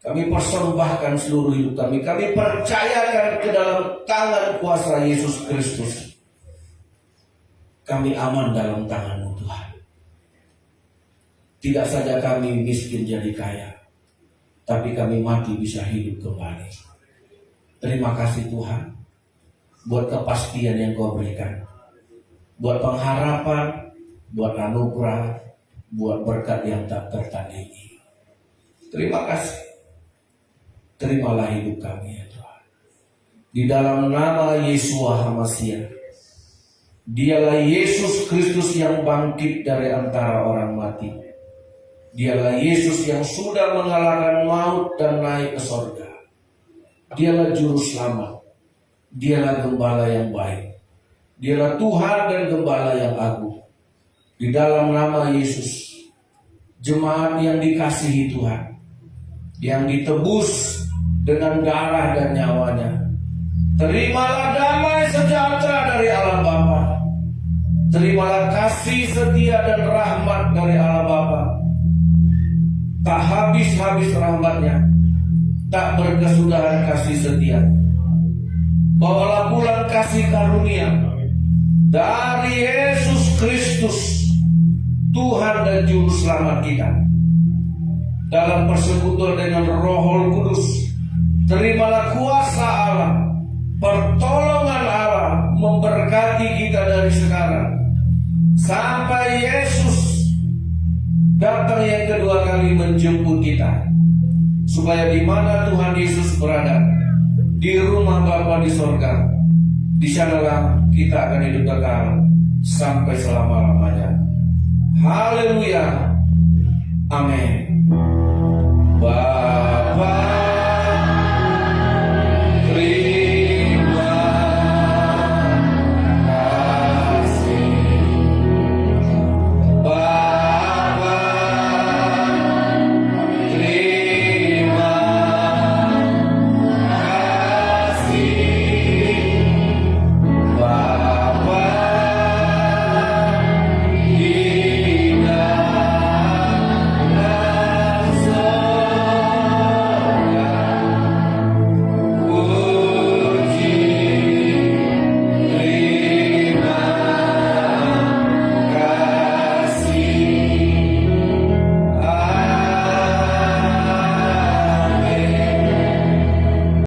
Kami persembahkan seluruh hidup kami. Kami percayakan ke dalam tangan kuasa Yesus Kristus. Kami aman dalam tangan-Mu Tuhan. Tidak saja kami miskin jadi kaya, tapi kami mati bisa hidup kembali. Terima kasih Tuhan buat kepastian yang Kau berikan, buat pengharapan, buat anugerah, buat berkat yang tak tertandingi. Terima kasih. Terimalah hidup kami ya Tuhan. Di dalam nama Yeshua HaMashiach, Dialah Yesus Kristus yang bangkit dari antara orang mati. Dialah Yesus yang sudah mengalahkan maut dan naik ke sorga. Dialah Juru Selamat. Dialah Gembala yang baik. Dialah Tuhan dan Gembala yang agung. Di dalam nama Yesus, jemaat yang dikasihi Tuhan, yang ditebus dengan darah dan nyawanya, terimalah damai sejahtera dari Allah Bapa. Terimalah kasih setia dan rahmat dari Allah Bapa. Tak habis-habis rahmatnya, tak berkesudahan kasih setia. Bawalah pulang kasih karunia dari Yesus Kristus, Tuhan dan Juru Selamat kita. Dalam persekutuan dengan Roh Kudus, terimalah kuasa Allah, pertolongan Allah memberkati kita dari sekarang sampai Yesus datang yang kedua kali menjemput kita, supaya di mana Tuhan Yesus berada, di rumah Bapa di sorga, di sanalah kita akan hidup kekal sampai selama-lamanya. Haleluya. Amin.